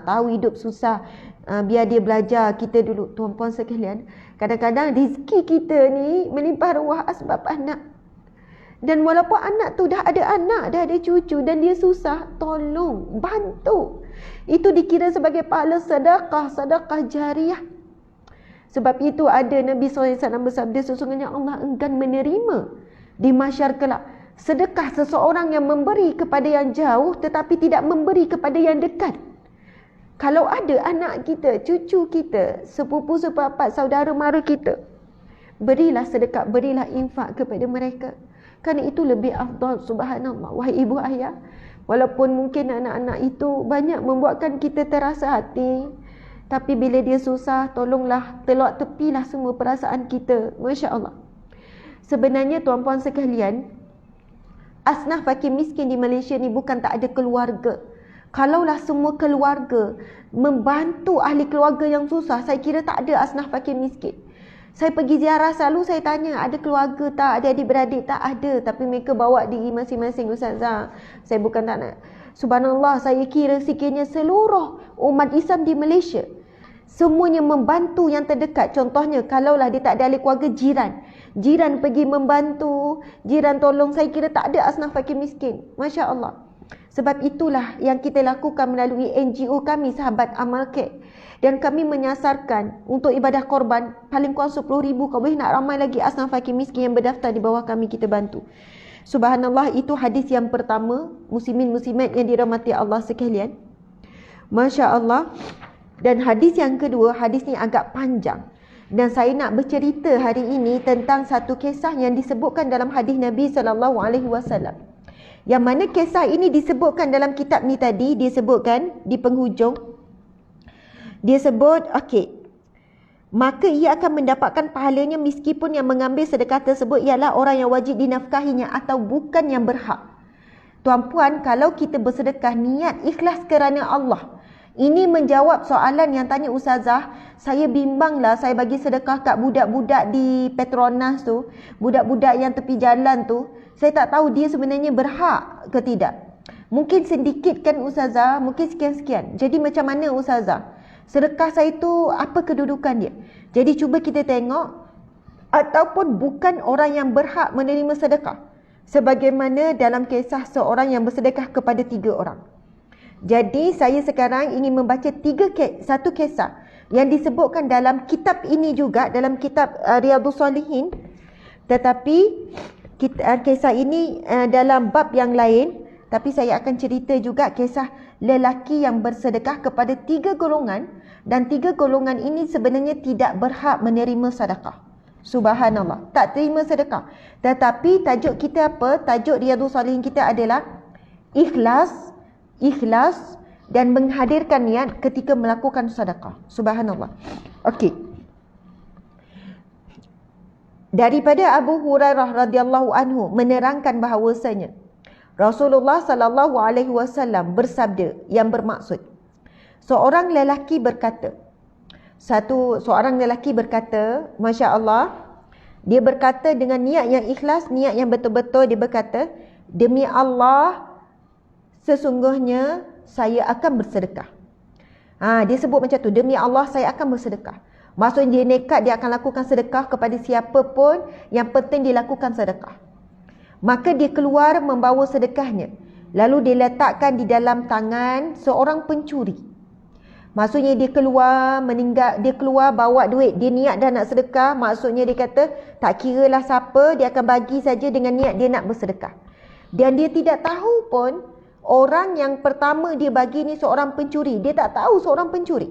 tahu hidup susah, biar dia belajar. Kita dulu, tuan-puan sekalian, kadang-kadang rezeki kita ni melimpah ruah sebab anak. Dan walaupun anak tu dah ada anak, dah ada cucu dan dia susah, tolong bantu. Itu dikira sebagai pahala sedekah jariah. Sebab itu ada Nabi SAW bersabda, sesungguhnya Allah enggan menerima di mahsyar kelak sedekah seseorang yang memberi kepada yang jauh tetapi tidak memberi kepada yang dekat. Kalau ada anak kita, cucu kita, sepupu sepapat, saudara mara kita, berilah sedekah, berilah infak kepada mereka. Kerana itu lebih afdal, subhanallah. Wahai ibu ayah, walaupun mungkin anak-anak itu banyak membuatkan kita terasa hati, tapi bila dia susah, tolonglah telak tepilah semua perasaan kita. Masya Allah. Sebenarnya tuan-puan sekalian, asnaf fakir miskin di Malaysia ni bukan tak ada keluarga. Kalaulah semua keluarga membantu ahli keluarga yang susah, saya kira tak ada asnaf fakir miskin. Saya pergi ziarah selalu saya tanya, ada keluarga tak, ada adik-beradik tak? Ada, tapi mereka bawa diri masing-masing, Ustazah. Saya bukan tak nak. Subhanallah, saya kira sekiranya seluruh umat Islam di Malaysia semuanya membantu yang terdekat. Contohnya, kalaulah dia tak ada ahli keluarga, jiran pergi membantu, jiran tolong, saya kira tak ada asnaf fakir miskin. Masya Allah. Sebab itulah yang kita lakukan melalui NGO kami, Sahabat Amal Care. Dan kami menyasarkan untuk ibadah korban paling kurang 10,000. Kalau boleh nak ramai lagi asnaf fakir miskin yang berdaftar di bawah kami, kita bantu. Subhanallah, itu hadis yang pertama, muslimin muslimat yang dirahmati Allah sekalian. Masya Allah. Dan hadis yang kedua, hadis ni agak panjang. Dan saya nak bercerita hari ini tentang satu kisah yang disebutkan dalam hadis Nabi SAW. Yang mana kisah ini disebutkan dalam kitab ni tadi, disebutkan di penghujung. Dia sebut, maka ia akan mendapatkan pahalanya meskipun yang mengambil sedekah tersebut ialah orang yang wajib dinafkahinya atau bukan yang berhak. Tuan-puan, kalau kita bersedekah niat ikhlas kerana Allah, ini menjawab soalan yang tanya Ustazah, saya bimbanglah saya bagi sedekah kat budak-budak di Petronas tu, budak-budak yang tepi jalan tu, saya tak tahu dia sebenarnya berhak ke tidak. Mungkin sedikit kan Ustazah, mungkin sekian-sekian. Jadi macam mana Ustazah? Sedekah saya tu apa kedudukan dia? Jadi cuba kita tengok, ataupun bukan orang yang berhak menerima sedekah. Sebagaimana dalam kisah seorang yang bersedekah kepada 3 orang. Jadi saya sekarang ingin membaca satu kisah yang disebutkan dalam kitab ini juga, dalam kitab Riyadhus Shalihin. Tetapi kisah ini dalam bab yang lain. Tapi saya akan cerita juga kisah lelaki yang bersedekah kepada 3 golongan. Dan 3 golongan ini sebenarnya tidak berhak menerima sedekah. Subhanallah, tak terima sedekah. Tetapi tajuk kita apa? Tajuk Riyadhus Shalihin kita adalah ikhlas dan menghadirkan niat ketika melakukan sedekah. Subhanallah. Okey. Daripada Abu Hurairah radhiyallahu anhu menerangkan bahawasanya Rasulullah sallallahu alaihi wasallam bersabda yang bermaksud, seorang lelaki berkata, Masya Allah, dia berkata dengan niat yang ikhlas, niat yang betul-betul, dia berkata, demi Allah, sesungguhnya saya akan bersedekah. Dia sebut macam tu, demi Allah saya akan bersedekah. Maksudnya dia nekat, dia akan lakukan sedekah kepada siapa pun, yang penting dia lakukan sedekah. Maka dia keluar membawa sedekahnya, lalu dia letakkan di dalam tangan seorang pencuri. Maksudnya dia keluar bawa duit, dia niat dah nak sedekah. Maksudnya dia kata tak kiralah siapa, dia akan bagi saja dengan niat dia nak bersedekah. Dan dia tidak tahu pun orang yang pertama dia bagi ni seorang pencuri. Dia tak tahu seorang pencuri.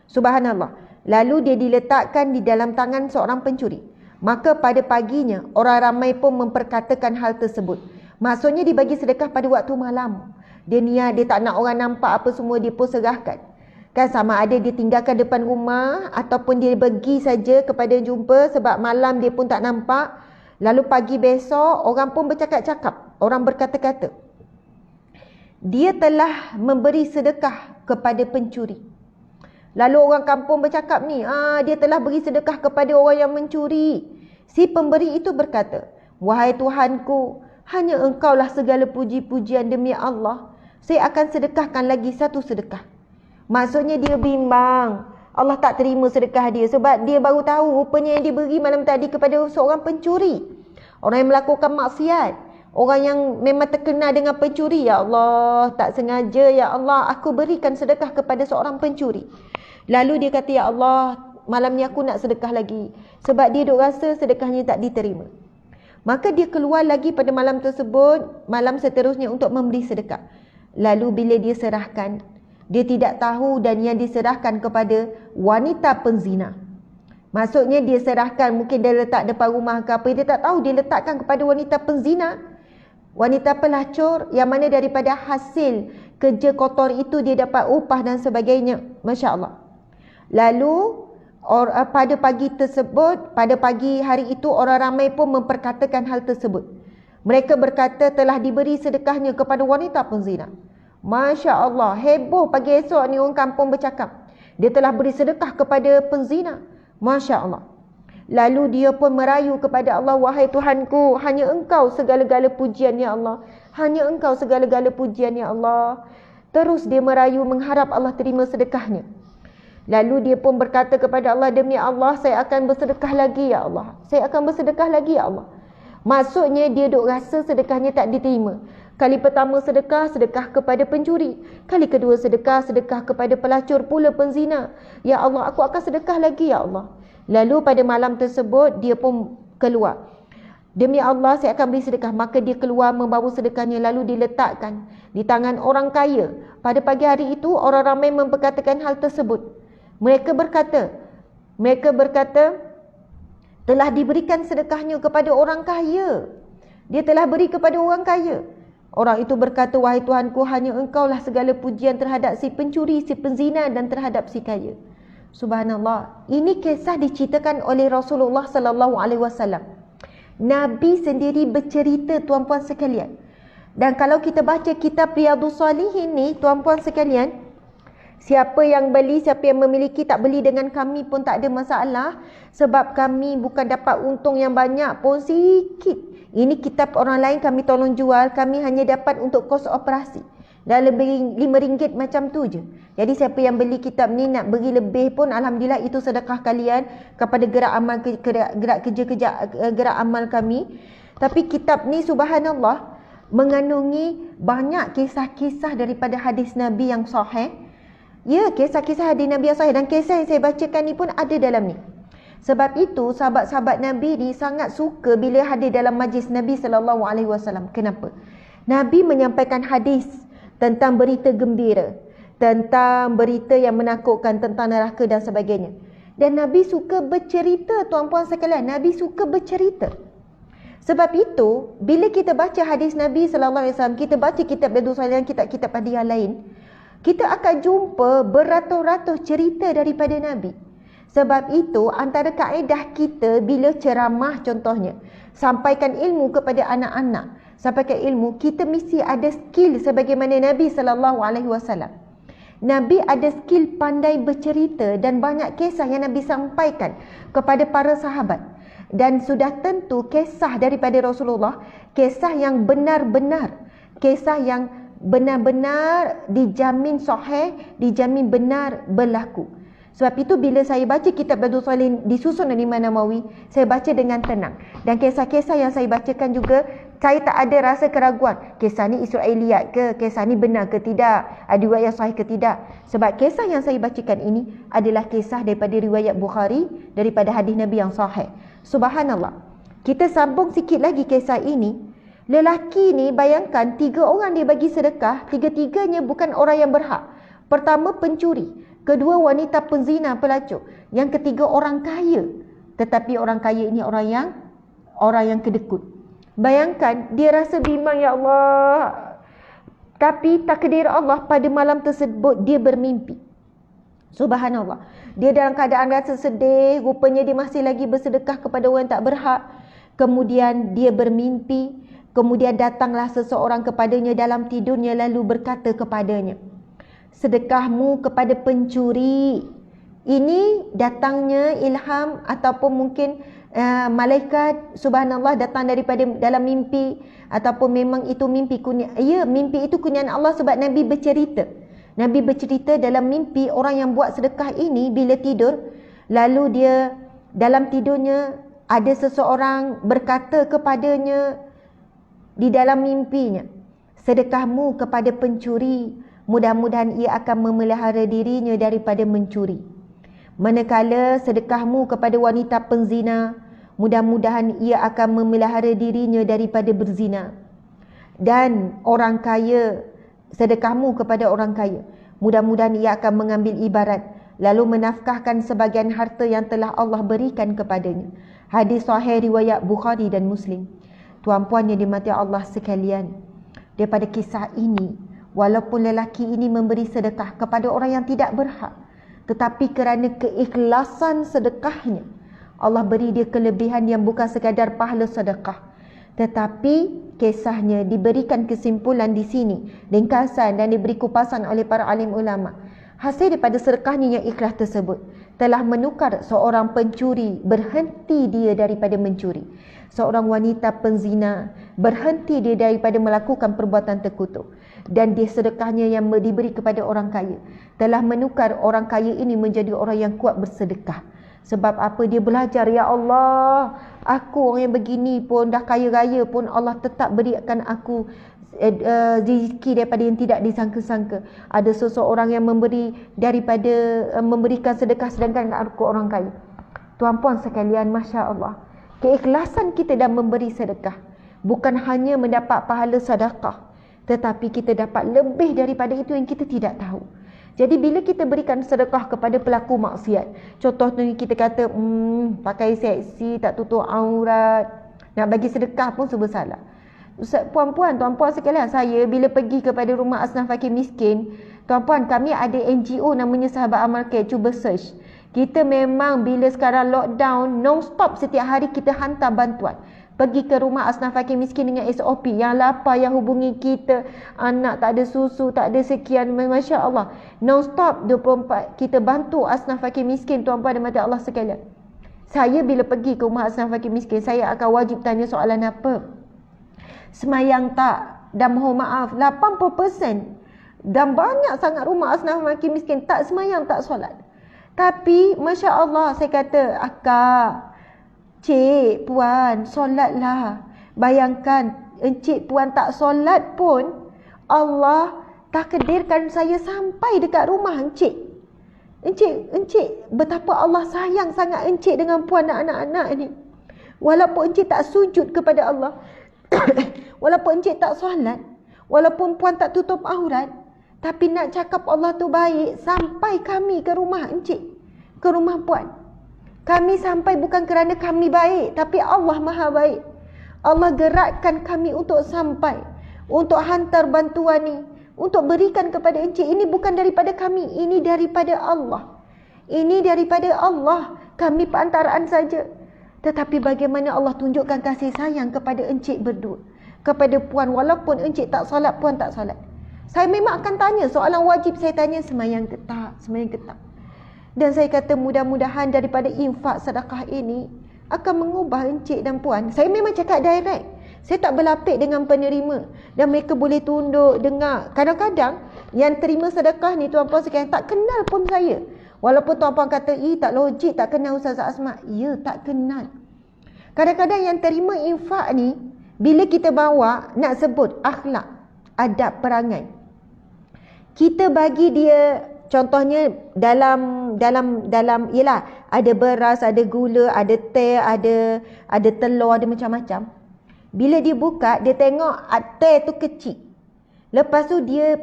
Subhanallah. Lalu dia diletakkan di dalam tangan seorang pencuri. Maka pada paginya orang ramai pun memperkatakan hal tersebut. Maksudnya dia bagi sedekah pada waktu malam. Dia niat, dia tak nak orang nampak apa semua, dia pun serahkan. Kan sama ada dia tinggalkan depan rumah ataupun dia pergi saja kepada jumpa sebab malam dia pun tak nampak. Lalu pagi besok orang pun bercakap-cakap, orang berkata-kata, dia telah memberi sedekah kepada pencuri. Lalu orang kampung bercakap ni, dia telah beri sedekah kepada orang yang mencuri. Si pemberi itu berkata, wahai Tuhanku, hanya engkaulah segala puji-pujian, demi Allah, saya akan sedekahkan lagi satu sedekah. Maksudnya dia bimbang, Allah tak terima sedekah dia sebab dia baru tahu rupanya yang diberi malam tadi kepada seorang pencuri. Orang yang melakukan maksiat, orang yang memang terkenal dengan pencuri. Ya Allah, tak sengaja, ya Allah, aku berikan sedekah kepada seorang pencuri. Lalu dia kata, ya Allah, malam ni aku nak sedekah lagi. Sebab dia duk rasa sedekahnya tak diterima. Maka dia keluar lagi pada malam tersebut, malam seterusnya untuk memberi sedekah. Lalu bila dia serahkan, dia tidak tahu dan yang diserahkan kepada wanita penzina. Maksudnya dia serahkan, mungkin dia letak depan rumah ke apa, dia tak tahu dia letakkan kepada wanita penzina, wanita pelacur, yang mana daripada hasil kerja kotor itu dia dapat upah dan sebagainya. Masya Allah. Lalu pada pagi tersebut, pada pagi hari itu orang ramai pun memperkatakan hal tersebut. Mereka berkata telah diberi sedekahnya kepada wanita penzina. Masya Allah, heboh pagi esok ni orang kampung bercakap, dia telah beri sedekah kepada penzina. Masya Allah. Lalu dia pun merayu kepada Allah, wahai Tuhanku, hanya engkau segala-gala pujian, ya Allah. Hanya engkau segala-gala pujian, ya Allah. Terus dia merayu mengharap Allah terima sedekahnya. Lalu dia pun berkata kepada Allah, demi Allah, saya akan bersedekah lagi, ya Allah. Saya akan bersedekah lagi, ya Allah. Maksudnya dia duk rasa sedekahnya tak diterima. Kali pertama sedekah, sedekah kepada pencuri. Kali kedua sedekah, sedekah kepada pelacur pula penzina. Ya Allah, aku akan sedekah lagi, ya Allah. Lalu pada malam tersebut dia pun keluar. Demi Allah, saya akan beri sedekah. Maka dia keluar membawa sedekahnya, lalu diletakkan di tangan orang kaya. Pada pagi hari itu orang ramai memperkatakan hal tersebut. Mereka berkata telah diberikan sedekahnya kepada orang kaya. Dia telah beri kepada orang kaya. Orang itu berkata, wahai Tuhanku, hanya engkaulah segala pujian terhadap si pencuri, si penzina dan terhadap si kaya. Subhanallah. Ini kisah diceritakan oleh Rasulullah sallallahu alaihi wasallam. Nabi sendiri bercerita, tuan-puan sekalian. Dan kalau kita baca kitab Riyadhus Salihin ni, tuan-puan sekalian, siapa yang beli, siapa yang memiliki, tak beli dengan kami pun tak ada masalah. Sebab kami bukan dapat untung yang banyak pun, sikit. Ini kitab orang lain kami tolong jual, kami hanya dapat untuk kos operasi. Dan lebih RM5 macam tu je. Jadi siapa yang beli kitab ni nak beri lebih pun, alhamdulillah itu sedekah kalian kepada gerak amal gerak amal kami. Tapi kitab ni subhanallah mengandungi banyak kisah-kisah daripada hadis Nabi yang sahih. Ya, kisah-kisah hadis Nabi yang sahih, dan kisah yang saya bacakan ni pun ada dalam ni. Sebab itu sahabat-sahabat Nabi ni sangat suka bila hadir dalam majlis Nabi sallallahu alaihi wasallam. Kenapa? Nabi menyampaikan hadis tentang berita gembira, tentang berita yang menakutkan, tentang neraka dan sebagainya. Dan Nabi suka bercerita, tuan-puan sekalian. Nabi suka bercerita. Sebab itu bila kita baca hadis Nabi sallallahu alaihi wasallam, kita baca kitab Riyadhus Salihin, kitab-kitab hadis yang lain, kita akan jumpa beratus-ratus cerita daripada Nabi. Sebab itu antara kaedah kita bila ceramah contohnya, sampaikan ilmu kepada anak-anak, sampaikan ilmu, kita mesti ada skill sebagaimana Nabi sallallahu alaihi wasallam. Nabi ada skill pandai bercerita dan banyak kisah yang Nabi sampaikan kepada para sahabat. Dan sudah tentu kisah daripada Rasulullah, kisah yang benar-benar, kisah yang benar-benar dijamin sahih, dijamin benar berlaku. Sebab itu bila saya baca kitab Riyadhus Salihin disusun oleh Imam Nawawi, saya baca dengan tenang. Dan kisah-kisah yang saya bacakan juga, saya tak ada rasa keraguan. Kisah ni Israiliyat ke? Kisah ni benar ke tidak? Ada riwayat sahih ke tidak? Sebab kisah yang saya bacakan ini adalah kisah daripada riwayat Bukhari, daripada hadis Nabi yang sahih. Subhanallah. Kita sambung sikit lagi kisah ini. Lelaki ni bayangkan 3 orang dia bagi sedekah, 3-tiganya bukan orang yang berhak. Pertama pencuri, kedua wanita penzina pelacur, yang ketiga orang kaya. Tetapi orang kaya ini orang yang kedekut. Bayangkan dia rasa bimbang, ya Allah. Tapi takdir Allah pada malam tersebut dia bermimpi. Subhanallah. Dia dalam keadaan rasa sedih, rupanya dia masih lagi bersedekah kepada orang yang tak berhak. kemudian dia bermimpi, kemudian datanglah seseorang kepadanya dalam tidurnya lalu berkata kepadanya, sedekahmu kepada pencuri. Ini datangnya ilham ataupun mungkin malaikat subhanallah datang daripada dalam mimpi, ataupun memang itu mimpi mimpi itu kurniaan Allah, sebab Nabi bercerita dalam mimpi orang yang buat sedekah ini bila tidur, lalu dia dalam tidurnya ada seseorang berkata kepadanya di dalam mimpinya, sedekahmu kepada pencuri, mudah-mudahan ia akan memelihara dirinya daripada mencuri. Manakala sedekahmu kepada wanita penzina, mudah-mudahan ia akan memelihara dirinya daripada berzina. Dan orang kaya, sedekahmu kepada orang kaya, mudah-mudahan ia akan mengambil ibarat lalu menafkahkan sebagian harta yang telah Allah berikan kepadanya. Hadis sahih riwayat Bukhari dan Muslim. Tuan-puan yang dimati Allah sekalian, daripada kisah ini, walaupun lelaki ini memberi sedekah kepada orang yang tidak berhak, tetapi kerana keikhlasan sedekahnya, Allah beri dia kelebihan yang bukan sekadar pahala sedekah. Tetapi kisahnya diberikan kesimpulan di sini, ringkasan dan diberi kupasan oleh para alim ulama. Hasil daripada sedekahnya yang ikhlas tersebut telah menukar seorang pencuri berhenti dia daripada mencuri. Seorang wanita penzina berhenti dia daripada melakukan perbuatan terkutuk. Dan dia sedekahnya yang diberi kepada orang kaya telah menukar orang kaya ini menjadi orang yang kuat bersedekah. Sebab apa? Dia belajar, ya Allah, aku orang yang begini pun dah kaya raya pun Allah tetap berikan aku rezeki daripada yang tidak disangka-sangka. Ada seseorang yang memberi daripada memberikan sedekah sedangkan aku orang kaya. Tuan-puan sekalian, Masya Allah, keikhlasan kita dalam memberi sedekah bukan hanya mendapat pahala sedekah, tetapi kita dapat lebih daripada itu yang kita tidak tahu. Jadi bila kita berikan sedekah kepada pelaku maksiat, contohnya kita kata pakai seksi, tak tutup aurat, nak bagi sedekah pun serba salah. Puan-puan, tuan-puan sekalian, saya bila pergi kepada rumah asnaf fakir miskin, tuan-puan, kami ada NGO namanya Sahabat Amal Care, cuba search. Kita memang bila sekarang lockdown, non-stop setiap hari kita hantar bantuan. Pergi ke rumah asnaf fakir miskin dengan SOP. Yang lapar yang hubungi kita, anak tak ada susu, tak ada sekian, Masya Allah. Non-stop 24 kita bantu asnaf fakir miskin, tuan-puan dan mati Allah sekalian. Saya bila pergi ke rumah asnaf fakir miskin, saya akan wajib tanya soalan apa? Semayang tak? Dan mohon maaf, 80% dan banyak sangat rumah asnaf fakir miskin tak semayang, tak solat. Tapi Masya Allah, saya kata, akak, cik, puan, solatlah. Bayangkan, encik puan tak solat pun, Allah takdirkan saya sampai dekat rumah encik. Encik, betapa Allah sayang sangat encik dengan puan dan anak-anak ni. Walaupun encik tak sujud kepada Allah, walaupun encik tak solat, walaupun puan tak tutup aurat, tapi nak cakap Allah tu baik, sampai kami ke rumah encik, ke rumah puan. Kami sampai bukan kerana kami baik, tapi Allah Maha baik. Allah gerakkan kami untuk sampai, untuk hantar bantuan ni, untuk berikan kepada encik. Ini bukan daripada kami, ini daripada Allah. Ini daripada Allah. Kami perantaraan saja. Tetapi bagaimana Allah tunjukkan kasih sayang kepada encik berdua, kepada puan, walaupun encik tak solat, puan tak solat. Saya memang akan tanya, soalan wajib saya tanya, semayang ke tak, semayang ke tak. Dan saya kata mudah-mudahan daripada infak sedekah ini akan mengubah encik dan puan. Saya memang cakap direct. Saya tak berlapik dengan penerima. Dan mereka boleh tunduk, dengar. Kadang-kadang yang terima sedekah ni tuan-puan sekalian tak kenal pun saya. Walaupun tuan-puan kata, tak logik, tak kenal Ustazah Asma. Ya, tak kenal. Kadang-kadang yang terima infak ni, bila kita bawa, nak sebut akhlak, adab, perangai. Kita bagi dia, contohnya dalam ialah ada beras, ada gula, ada teh, ada telur, ada macam-macam. Bila dia buka, dia tengok teh tu kecil. Lepas tu dia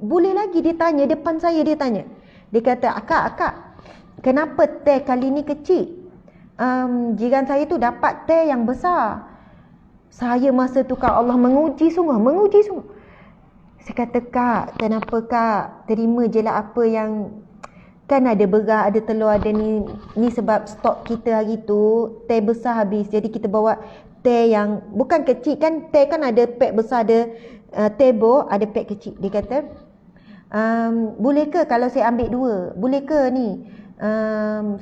boleh lagi dia tanya depan saya, dia tanya. Dia kata, akak, kenapa teh kali ni kecil? Jiran saya tu dapat teh yang besar. Saya masa tu Allah menguji sungguh. Saya kata, kak, kenapa kak terima je lah apa yang Kan ada beras, ada telur, ada ni. Ni sebab stok kita hari tu teh besar habis. Jadi kita bawa teh yang bukan kecil kan. Teh kan ada pack besar, ada teh bo, ada pack kecil. Dia kata, boleh ke kalau saya ambil 2? Boleh ke ni?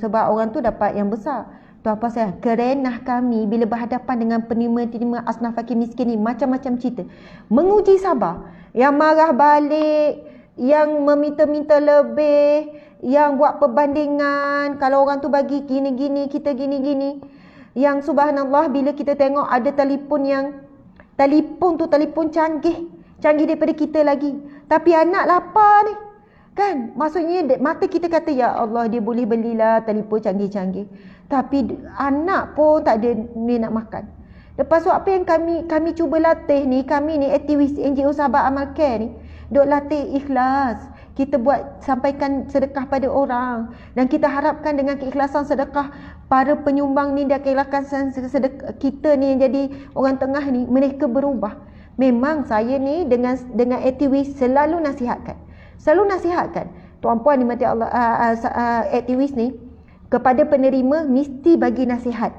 Sebab orang tu dapat yang besar. Tuan puan saya, kerenah kami bila berhadapan dengan penerima-penerima asnaf fakir miskin ni, macam-macam cerita. Menguji sabar. Yang marah balik, yang meminta-minta lebih, yang buat perbandingan. Kalau orang tu bagi gini-gini, kita gini-gini. Yang subhanallah bila kita tengok ada telefon tu telefon canggih daripada kita lagi. Tapi anak lapar ni. Kan? Maksudnya mata kita kata, ya Allah, dia boleh belilah telefon canggih-canggih. Tapi anak pun tak ada ni nak makan. Lepas tu apa yang kami cuba latih ni, kami ni aktivis NGO Sahabat Amal Care ni, duk latih ikhlas. Kita buat, sampaikan sedekah pada orang. Dan kita harapkan dengan keikhlasan sedekah para penyumbang ni dan keikhlasan sedekah kita ni yang jadi orang tengah ni, mereka berubah. Memang saya ni dengan aktivis selalu nasihatkan. Tuan-puan dimati Allah, aktivis ni kepada penerima mesti bagi nasihat.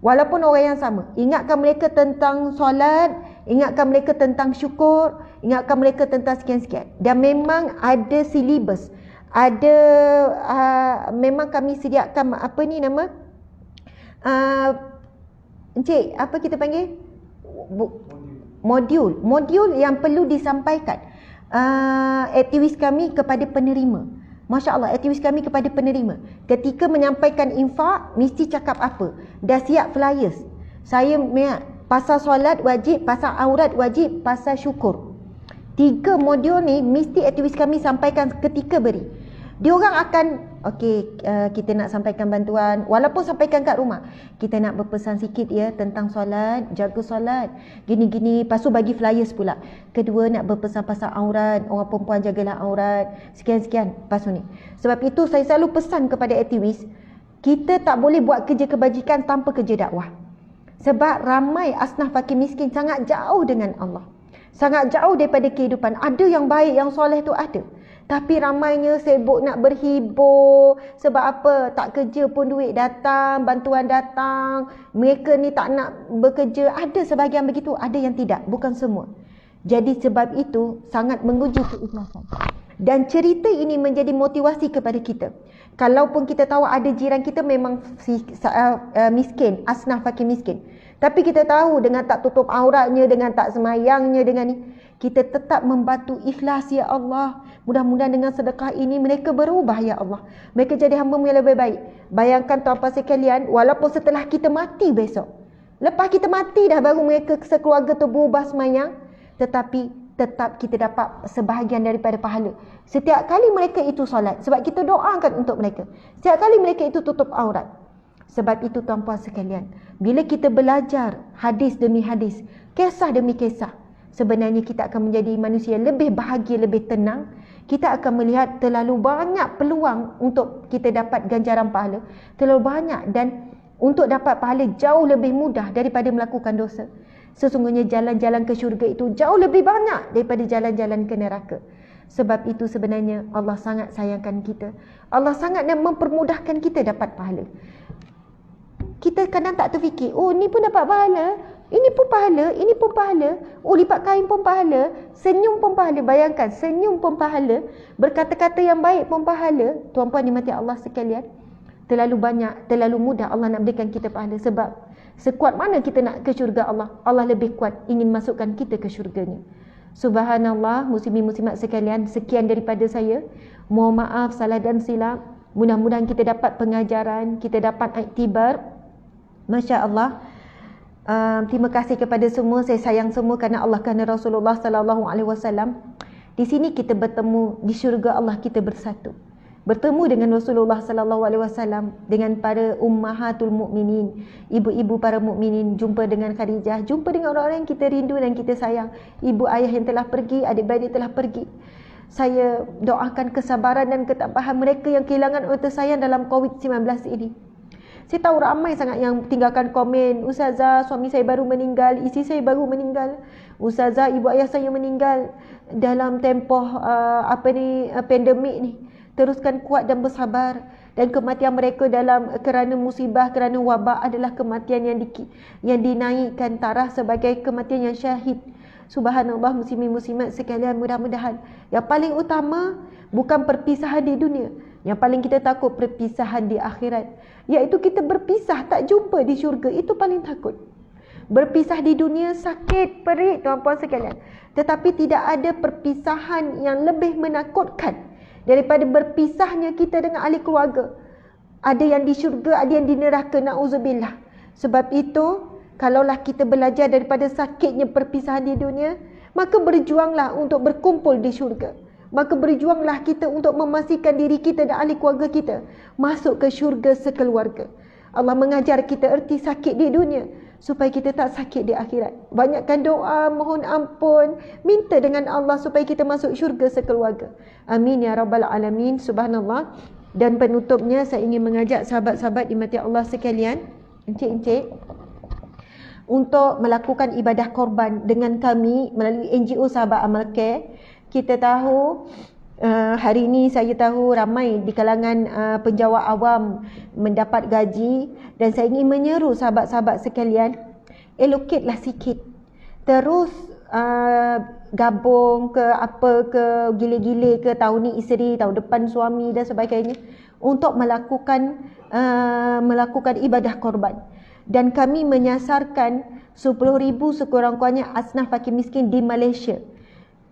Walaupun orang yang sama. Ingatkan mereka tentang solat, ingatkan mereka tentang syukur, ingatkan mereka tentang sekian-sekian. Dan memang ada silibus. Ada, memang kami sediakan, apa ni nama? Encik, apa kita panggil? Modul yang perlu disampaikan. Aktivis kami kepada penerima. Masya Allah, aktivis kami kepada penerima. Ketika menyampaikan infak, mesti cakap apa? Dah siap flyers. Saya pasal solat wajib, pasal aurat wajib, pasal syukur. 3 modul ni mesti aktivis kami sampaikan ketika beri. Diorang akan, okey, kita nak sampaikan bantuan, walaupun sampaikan kat rumah. Kita nak berpesan sikit ya tentang solat, jaga solat, gini-gini. Lepas tu bagi flyers pula. Kedua, nak berpesan pasal aurat, orang perempuan jagalah aurat, sekian-sekian. Lepas tu ni. Sebab itu saya selalu pesan kepada aktivis, kita tak boleh buat kerja kebajikan tanpa kerja dakwah. Sebab ramai asnaf fakir miskin sangat jauh dengan Allah. Sangat jauh daripada kehidupan. Ada yang baik, yang soleh tu ada. Tapi ramainya sibuk nak berhibur. Sebab apa? Tak kerja pun duit datang, bantuan datang. Mereka ni tak nak bekerja. Ada sebahagian begitu, ada yang tidak. Bukan semua. Jadi sebab itu sangat menguji keikhlasan. Dan cerita ini menjadi motivasi kepada kita. Kalaupun kita tahu ada jiran kita memang miskin, asnaf fakir miskin. Tapi kita tahu dengan tak tutup auratnya, dengan tak semayangnya, dengan ni, kita tetap membantu ikhlas, ya Allah. Mudah-mudahan dengan sedekah ini mereka berubah, ya Allah. Mereka jadi hamba-Mu yang lebih baik. Bayangkan tuan-puan sekalian, walaupun setelah kita mati besok, lepas kita mati dah baru mereka sekeluarga tu berubah semayang, tetapi tetap kita dapat sebahagian daripada pahala. Setiap kali mereka itu solat, sebab kita doakan untuk mereka. Setiap kali mereka itu tutup aurat. Sebab itu tuan-puan sekalian, bila kita belajar hadis demi hadis, kisah demi kisah, sebenarnya kita akan menjadi manusia lebih bahagia, lebih tenang. Kita akan melihat terlalu banyak peluang untuk kita dapat ganjaran pahala. Terlalu banyak, dan untuk dapat pahala jauh lebih mudah daripada melakukan dosa. Sesungguhnya jalan-jalan ke syurga itu jauh lebih banyak daripada jalan-jalan ke neraka. Sebab itu sebenarnya Allah sangat sayangkan kita. Allah sangat mempermudahkan kita dapat pahala. Kita kadang tak terfikir, oh ni pun dapat pahala, ini pun pahala, ini pun pahala, oh lipat kain pun pahala, senyum pun pahala. Bayangkan, senyum pun pahala, berkata-kata yang baik pun pahala. Tuan-puan dimati Allah sekalian, terlalu banyak, terlalu mudah Allah nak berikan kita pahala. Sebab sekuat mana kita nak ke syurga Allah, Allah lebih kuat ingin masukkan kita ke syurganya. Subhanallah, muslimin muslimat sekalian, sekian daripada saya. Mohon maaf salah dan silap. Mudah-mudahan kita dapat pengajaran, kita dapat iktibar. Masya Allah. Terima kasih kepada semua. Saya sayang semua kerana Allah, kerana Rasulullah sallallahu alaihi wasallam. Di sini kita bertemu, di syurga Allah kita bersatu. Bertemu dengan Rasulullah sallallahu alaihi wasallam, dengan para ummahatul mukminin, ibu-ibu para mukminin, jumpa dengan Khadijah, jumpa dengan orang-orang yang kita rindu dan kita sayang. Ibu ayah yang telah pergi, adik-beradik telah pergi. Saya doakan kesabaran dan ketabahan mereka yang kehilangan orang tersayang dalam COVID-19 ini. Saya tahu ramai sangat yang tinggalkan komen, Ustazah, suami saya baru meninggal, isteri saya baru meninggal, Ustazah, ibu ayah saya meninggal dalam tempoh pandemik ni. teruskan kuat dan bersabar. Dan kematian mereka kerana musibah, kerana wabak adalah kematian yang dinaikkan taraf sebagai kematian yang syahid. Subhanallah, muslimin-muslimat sekalian, mudah-mudahan yang paling utama bukan perpisahan di dunia. Yang paling kita takut perpisahan di akhirat, iaitu kita berpisah tak jumpa di syurga. Itu paling takut. Berpisah di dunia sakit, perih tuan-puan sekalian. Tetapi tidak ada perpisahan yang lebih menakutkan daripada berpisahnya kita dengan ahli keluarga. Ada yang di syurga, ada yang di neraka, na'udzubillah. Sebab itu, kalaulah kita belajar daripada sakitnya perpisahan di dunia, maka berjuanglah untuk berkumpul di syurga. Maka berjuanglah kita untuk memastikan diri kita dan ahli keluarga kita masuk ke syurga sekeluarga. Allah mengajar kita erti sakit di dunia supaya kita tak sakit di akhirat. Banyakkan doa, mohon ampun, minta dengan Allah supaya kita masuk syurga sekeluarga. Amin ya rabbal alamin. Subhanallah. Dan penutupnya saya ingin mengajak sahabat-sahabat dimati Allah sekalian, encik-encik, untuk melakukan ibadah korban dengan kami melalui NGO Sahabat Amal Care. Kita tahu hari ini saya tahu ramai di kalangan penjawat awam mendapat gaji, dan saya ingin menyeru sahabat-sahabat sekalian, allocate-lah sikit. Terus gabung ke apa ke gile-gile ke tahun ni isteri, tahun depan suami dan sebagainya untuk melakukan ibadah korban. Dan kami menyasarkan 10,000 sekurang-kurangnya asnaf fakir miskin di Malaysia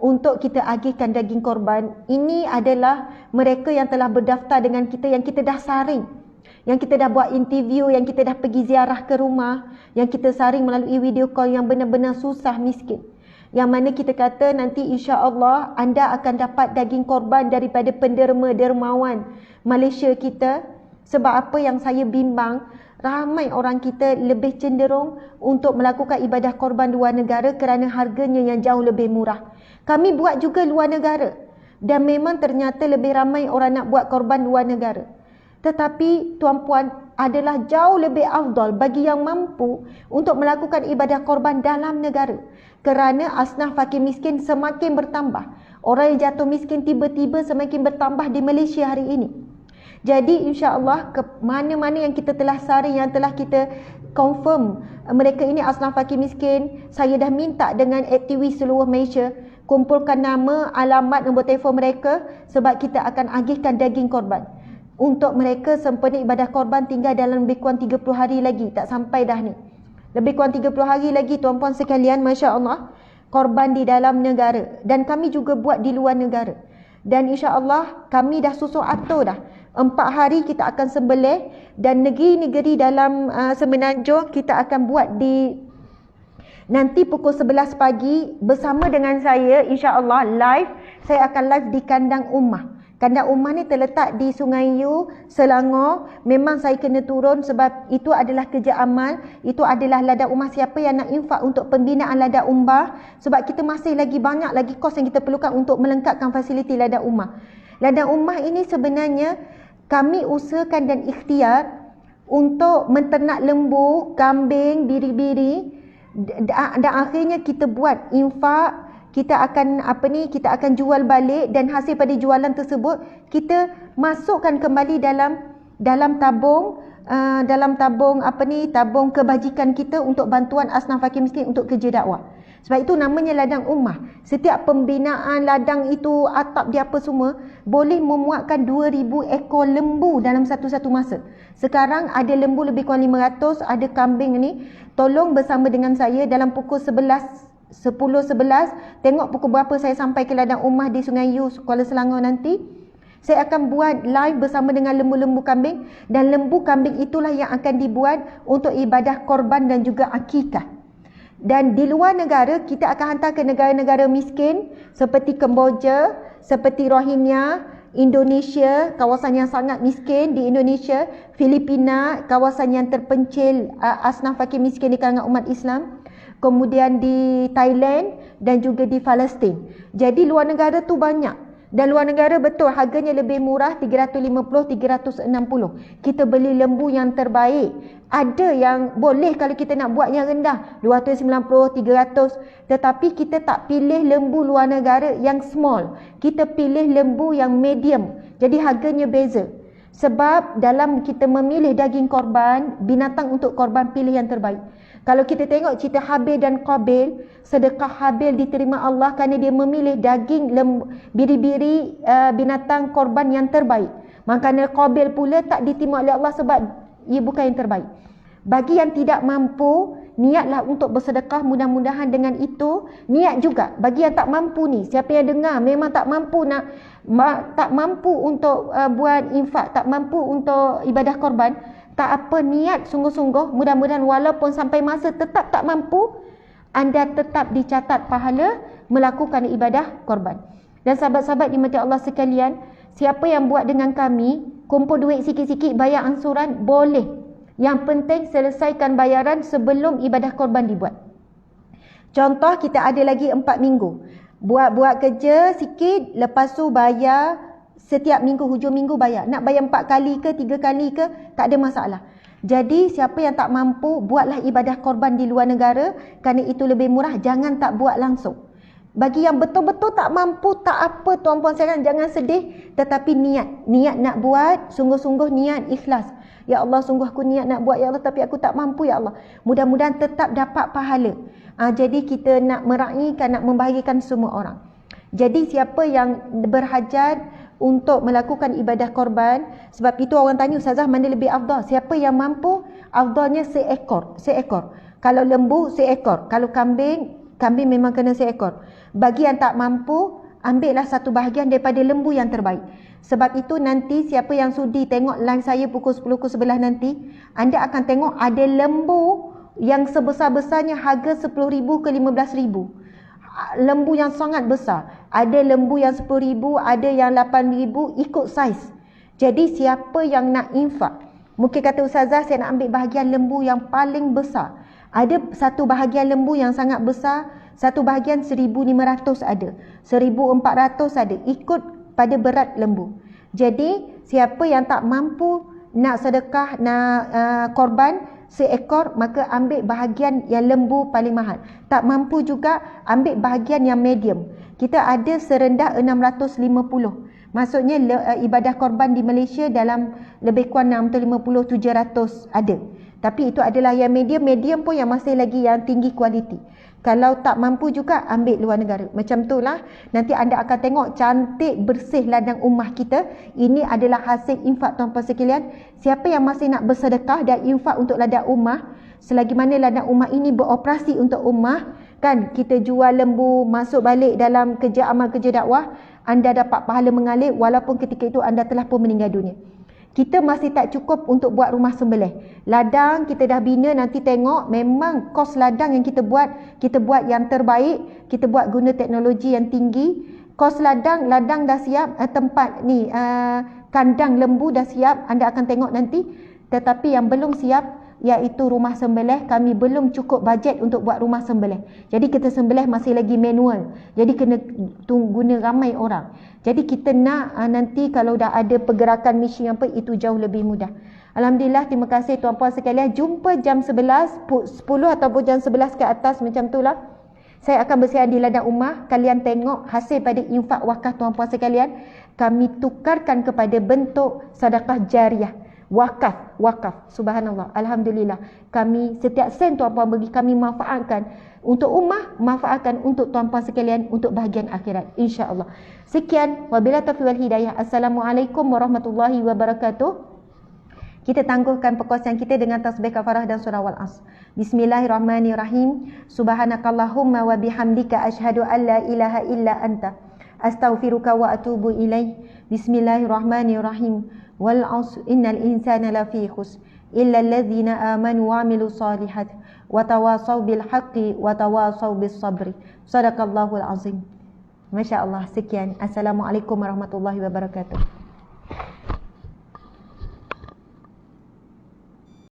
untuk kita agihkan daging korban. Ini adalah mereka yang telah berdaftar dengan kita, yang kita dah saring, yang kita dah buat interview, yang kita dah pergi ziarah ke rumah, yang kita saring melalui video call, yang benar-benar susah miskin. Yang mana kita kata nanti insya-Allah anda akan dapat daging korban daripada penderma-dermawan Malaysia kita. Sebab apa yang saya bimbang, ramai orang kita lebih cenderung untuk melakukan ibadah korban luar negara kerana harganya yang jauh lebih murah. Kami buat juga luar negara, dan memang ternyata lebih ramai orang nak buat korban luar negara. Tetapi tuan-puan, adalah jauh lebih afdal bagi yang mampu untuk melakukan ibadah korban dalam negara. Kerana asnaf fakir miskin semakin bertambah. Orang yang jatuh miskin tiba-tiba semakin bertambah di Malaysia hari ini. Jadi insya-Allah ke mana-mana yang kita telah saring, yang telah kita confirm mereka ini asnaf fakir miskin, saya dah minta dengan aktivis seluruh Malaysia kumpulkan nama, alamat, nombor telefon mereka, sebab kita akan agihkan daging korban. Untuk mereka sempena ibadah korban tinggal dalam lebih kurang 30 hari lagi, tak sampai dah ni. Lebih kurang 30 hari lagi tuan-puan sekalian, masya-Allah, korban di dalam negara, dan kami juga buat di luar negara. Dan insya-Allah kami dah susun atur dah. 4 hari kita akan sembelih, dan negeri-negeri dalam Semenanjung kita akan buat di nanti pukul 11 pagi bersama dengan saya, insya-Allah live. Saya akan live di Kandang Ummah. Kandang Ummah ni terletak di Sungai Yu, Selangor. Memang saya kena turun sebab itu adalah kerja amal. Itu adalah ladang ummah. Siapa yang nak infak untuk pembinaan ladang ummah, sebab kita masih lagi banyak lagi kos yang kita perlukan untuk melengkapkan fasiliti ladang ummah. Ladang ummah ini sebenarnya kami usahakan dan ikhtiar untuk menternak lembu, kambing, biri-biri, dan akhirnya kita buat infak. Kita akan kita akan jual balik, dan hasil pada jualan tersebut kita masukkan kembali dalam tabung tabung kebajikan kita untuk bantuan asnaf fakir miskin untuk kerja dakwah. Sebab itu namanya ladang ummah. Setiap pembinaan ladang itu, atap dia apa semua, boleh memuatkan 2,000 ekor lembu dalam satu-satu masa. Sekarang ada lembu lebih kurang 500, ada kambing ni. Tolong bersama dengan saya dalam pukul 10.11, tengok pukul berapa saya sampai ke ladang ummah di Sungai Yu, Kuala Selangor nanti. Saya akan buat live bersama dengan lembu-lembu kambing, dan lembu kambing itulah yang akan dibuat untuk ibadah korban dan juga akikah. Dan di luar negara kita akan hantar ke negara-negara miskin seperti Kemboja, seperti Rohingya, Indonesia, kawasan yang sangat miskin di Indonesia, Filipina, kawasan yang terpencil asnaf fakir miskin di kalangan umat Islam, kemudian di Thailand dan juga di Palestin. Jadi luar negara tu banyak. Dan luar negara betul harganya lebih murah, 350, 360. Kita beli lembu yang terbaik. Ada yang boleh kalau kita nak buat yang rendah, 290, 300. Tetapi kita tak pilih lembu luar negara yang small. Kita pilih lembu yang medium. Jadi harganya beza. Sebab dalam kita memilih daging korban, binatang untuk korban pilih yang terbaik. Kalau kita tengok cerita Habil dan Qabil, sedekah Habil diterima Allah kerana dia memilih daging biri-biri binatang korban yang terbaik. Makanya Qabil pula tak diterima oleh Allah sebab ia bukan yang terbaik. Bagi yang tidak mampu, niatlah untuk bersedekah, mudah-mudahan dengan itu niat juga. Bagi yang tak mampu ni, siapa yang dengar memang tak mampu tak mampu untuk buat infak, tak mampu untuk ibadah korban, tak apa, niat sungguh-sungguh, mudah-mudahan walaupun sampai masa tetap tak mampu, anda tetap dicatat pahala melakukan ibadah korban. Dan sahabat-sahabat dimati Allah sekalian, siapa yang buat dengan kami, kumpul duit sikit-sikit bayar angsuran, boleh. Yang penting selesaikan bayaran sebelum ibadah korban dibuat. Contoh, kita ada lagi 4 minggu. Buat kerja sikit, lepas tu bayar setiap minggu, hujung minggu bayar. Nak bayar 4 kali ke 3 kali ke, tak ada masalah. Jadi siapa yang tak mampu, buatlah ibadah korban di luar negara, kerana itu lebih murah, jangan tak buat langsung. Bagi yang betul-betul tak mampu, tak apa tuan-puan sekalian, jangan sedih, tetapi niat nak buat, sungguh-sungguh niat ikhlas. Ya Allah, sungguh aku niat nak buat ya Allah, tapi aku tak mampu ya Allah. Mudah-mudahan tetap dapat pahala. Jadi kita nak meraihkan, nak membahagikan semua orang. Jadi siapa yang berhajat untuk melakukan ibadah korban, sebab itu orang tanya, Ustazah mana lebih afdal? Siapa yang mampu, afdalnya seekor. Kalau lembu seekor, kalau kambing memang kena seekor. Bagi yang tak mampu, ambillah satu bahagian daripada lembu yang terbaik. Sebab itu nanti siapa yang sudi tengok live saya pukul 10 ke 11 nanti, anda akan tengok ada lembu yang sebesar-besarnya harga 10,000 ke 15,000. Lembu yang sangat besar. Ada lembu yang 10,000, ada yang 8,000, ikut saiz. Jadi siapa yang nak infak, mungkin kata Ustazah saya nak ambil bahagian lembu yang paling besar. Ada satu bahagian lembu yang sangat besar, satu bahagian 1,500 ada, 1,400 ada, ikut pada berat lembu. Jadi siapa yang tak mampu nak sedekah, nak korban seekor, maka ambil bahagian yang lembu paling mahal. Tak mampu juga ambil bahagian yang medium. Kita ada serendah 650. Maksudnya ibadah korban di Malaysia dalam lebih kurang 650-700 ada. Tapi itu adalah yang medium pun yang masih lagi yang tinggi kualiti. Kalau tak mampu juga ambil luar negara. Macam itulah nanti anda akan tengok cantik bersih ladang ummah kita. Ini adalah hasil infak tuan-puan sekalian. Siapa yang masih nak bersedekah dan infak untuk ladang ummah, selagi mana ladang ummah ini beroperasi untuk ummah, kan kita jual lembu, masuk balik dalam kerja amal, kerja dakwah, anda dapat pahala mengalir walaupun ketika itu anda telah pun meninggal dunia. Kita masih tak cukup untuk buat rumah sembelih. Ladang kita dah bina, nanti tengok memang kos ladang yang kita buat yang terbaik, kita buat guna teknologi yang tinggi. Kos ladang dah siap, tempat ni kandang lembu dah siap, anda akan tengok nanti. Tetapi yang belum siap iaitu rumah sembelih. Kami belum cukup bajet untuk buat rumah sembelih. Jadi kita sembelih masih lagi manual. Jadi kena guna ramai orang. Jadi kita nak nanti kalau dah ada pergerakan mesin apa, itu jauh lebih mudah. Alhamdulillah, terima kasih tuan-puan sekalian. Jumpa jam 11, 10 ataupun jam 11 ke atas macam itulah. Saya akan bersiar di ladang ummah. Kalian tengok hasil pada infak wakaf tuan-puan sekalian. Kami tukarkan kepada bentuk sedekah jariah. Wakaf. Subhanallah. Alhamdulillah. Kami setiap sen tuan-puan bagi kami manfaatkan untuk ummah, manfaatkan untuk tuan-puan sekalian untuk bahagian akhirat, insya-Allah. Sekian, wabillahi taufiq wal hidayah. Assalamualaikum warahmatullahi wabarakatuh. Kita tangguhkan perkongsian kita dengan tasbih kafarah dan surah Wal-Asr. Bismillahirrahmanirrahim. Subhanakallahumma wa bihamdika asyhadu an la ilaha illa anta astaghfiruka wa atubu ilaik. Bismillahirrahmanirrahim. Wal-'asr innal insana lafi khusr illa allazina amanu wa 'amilus solihat wa tawasaw bil haqqi wa tawasaw bis sabri. Sadaqallahul azim. Masya-Allah. Sekian. Assalamualaikum warahmatullahi wabarakatuh.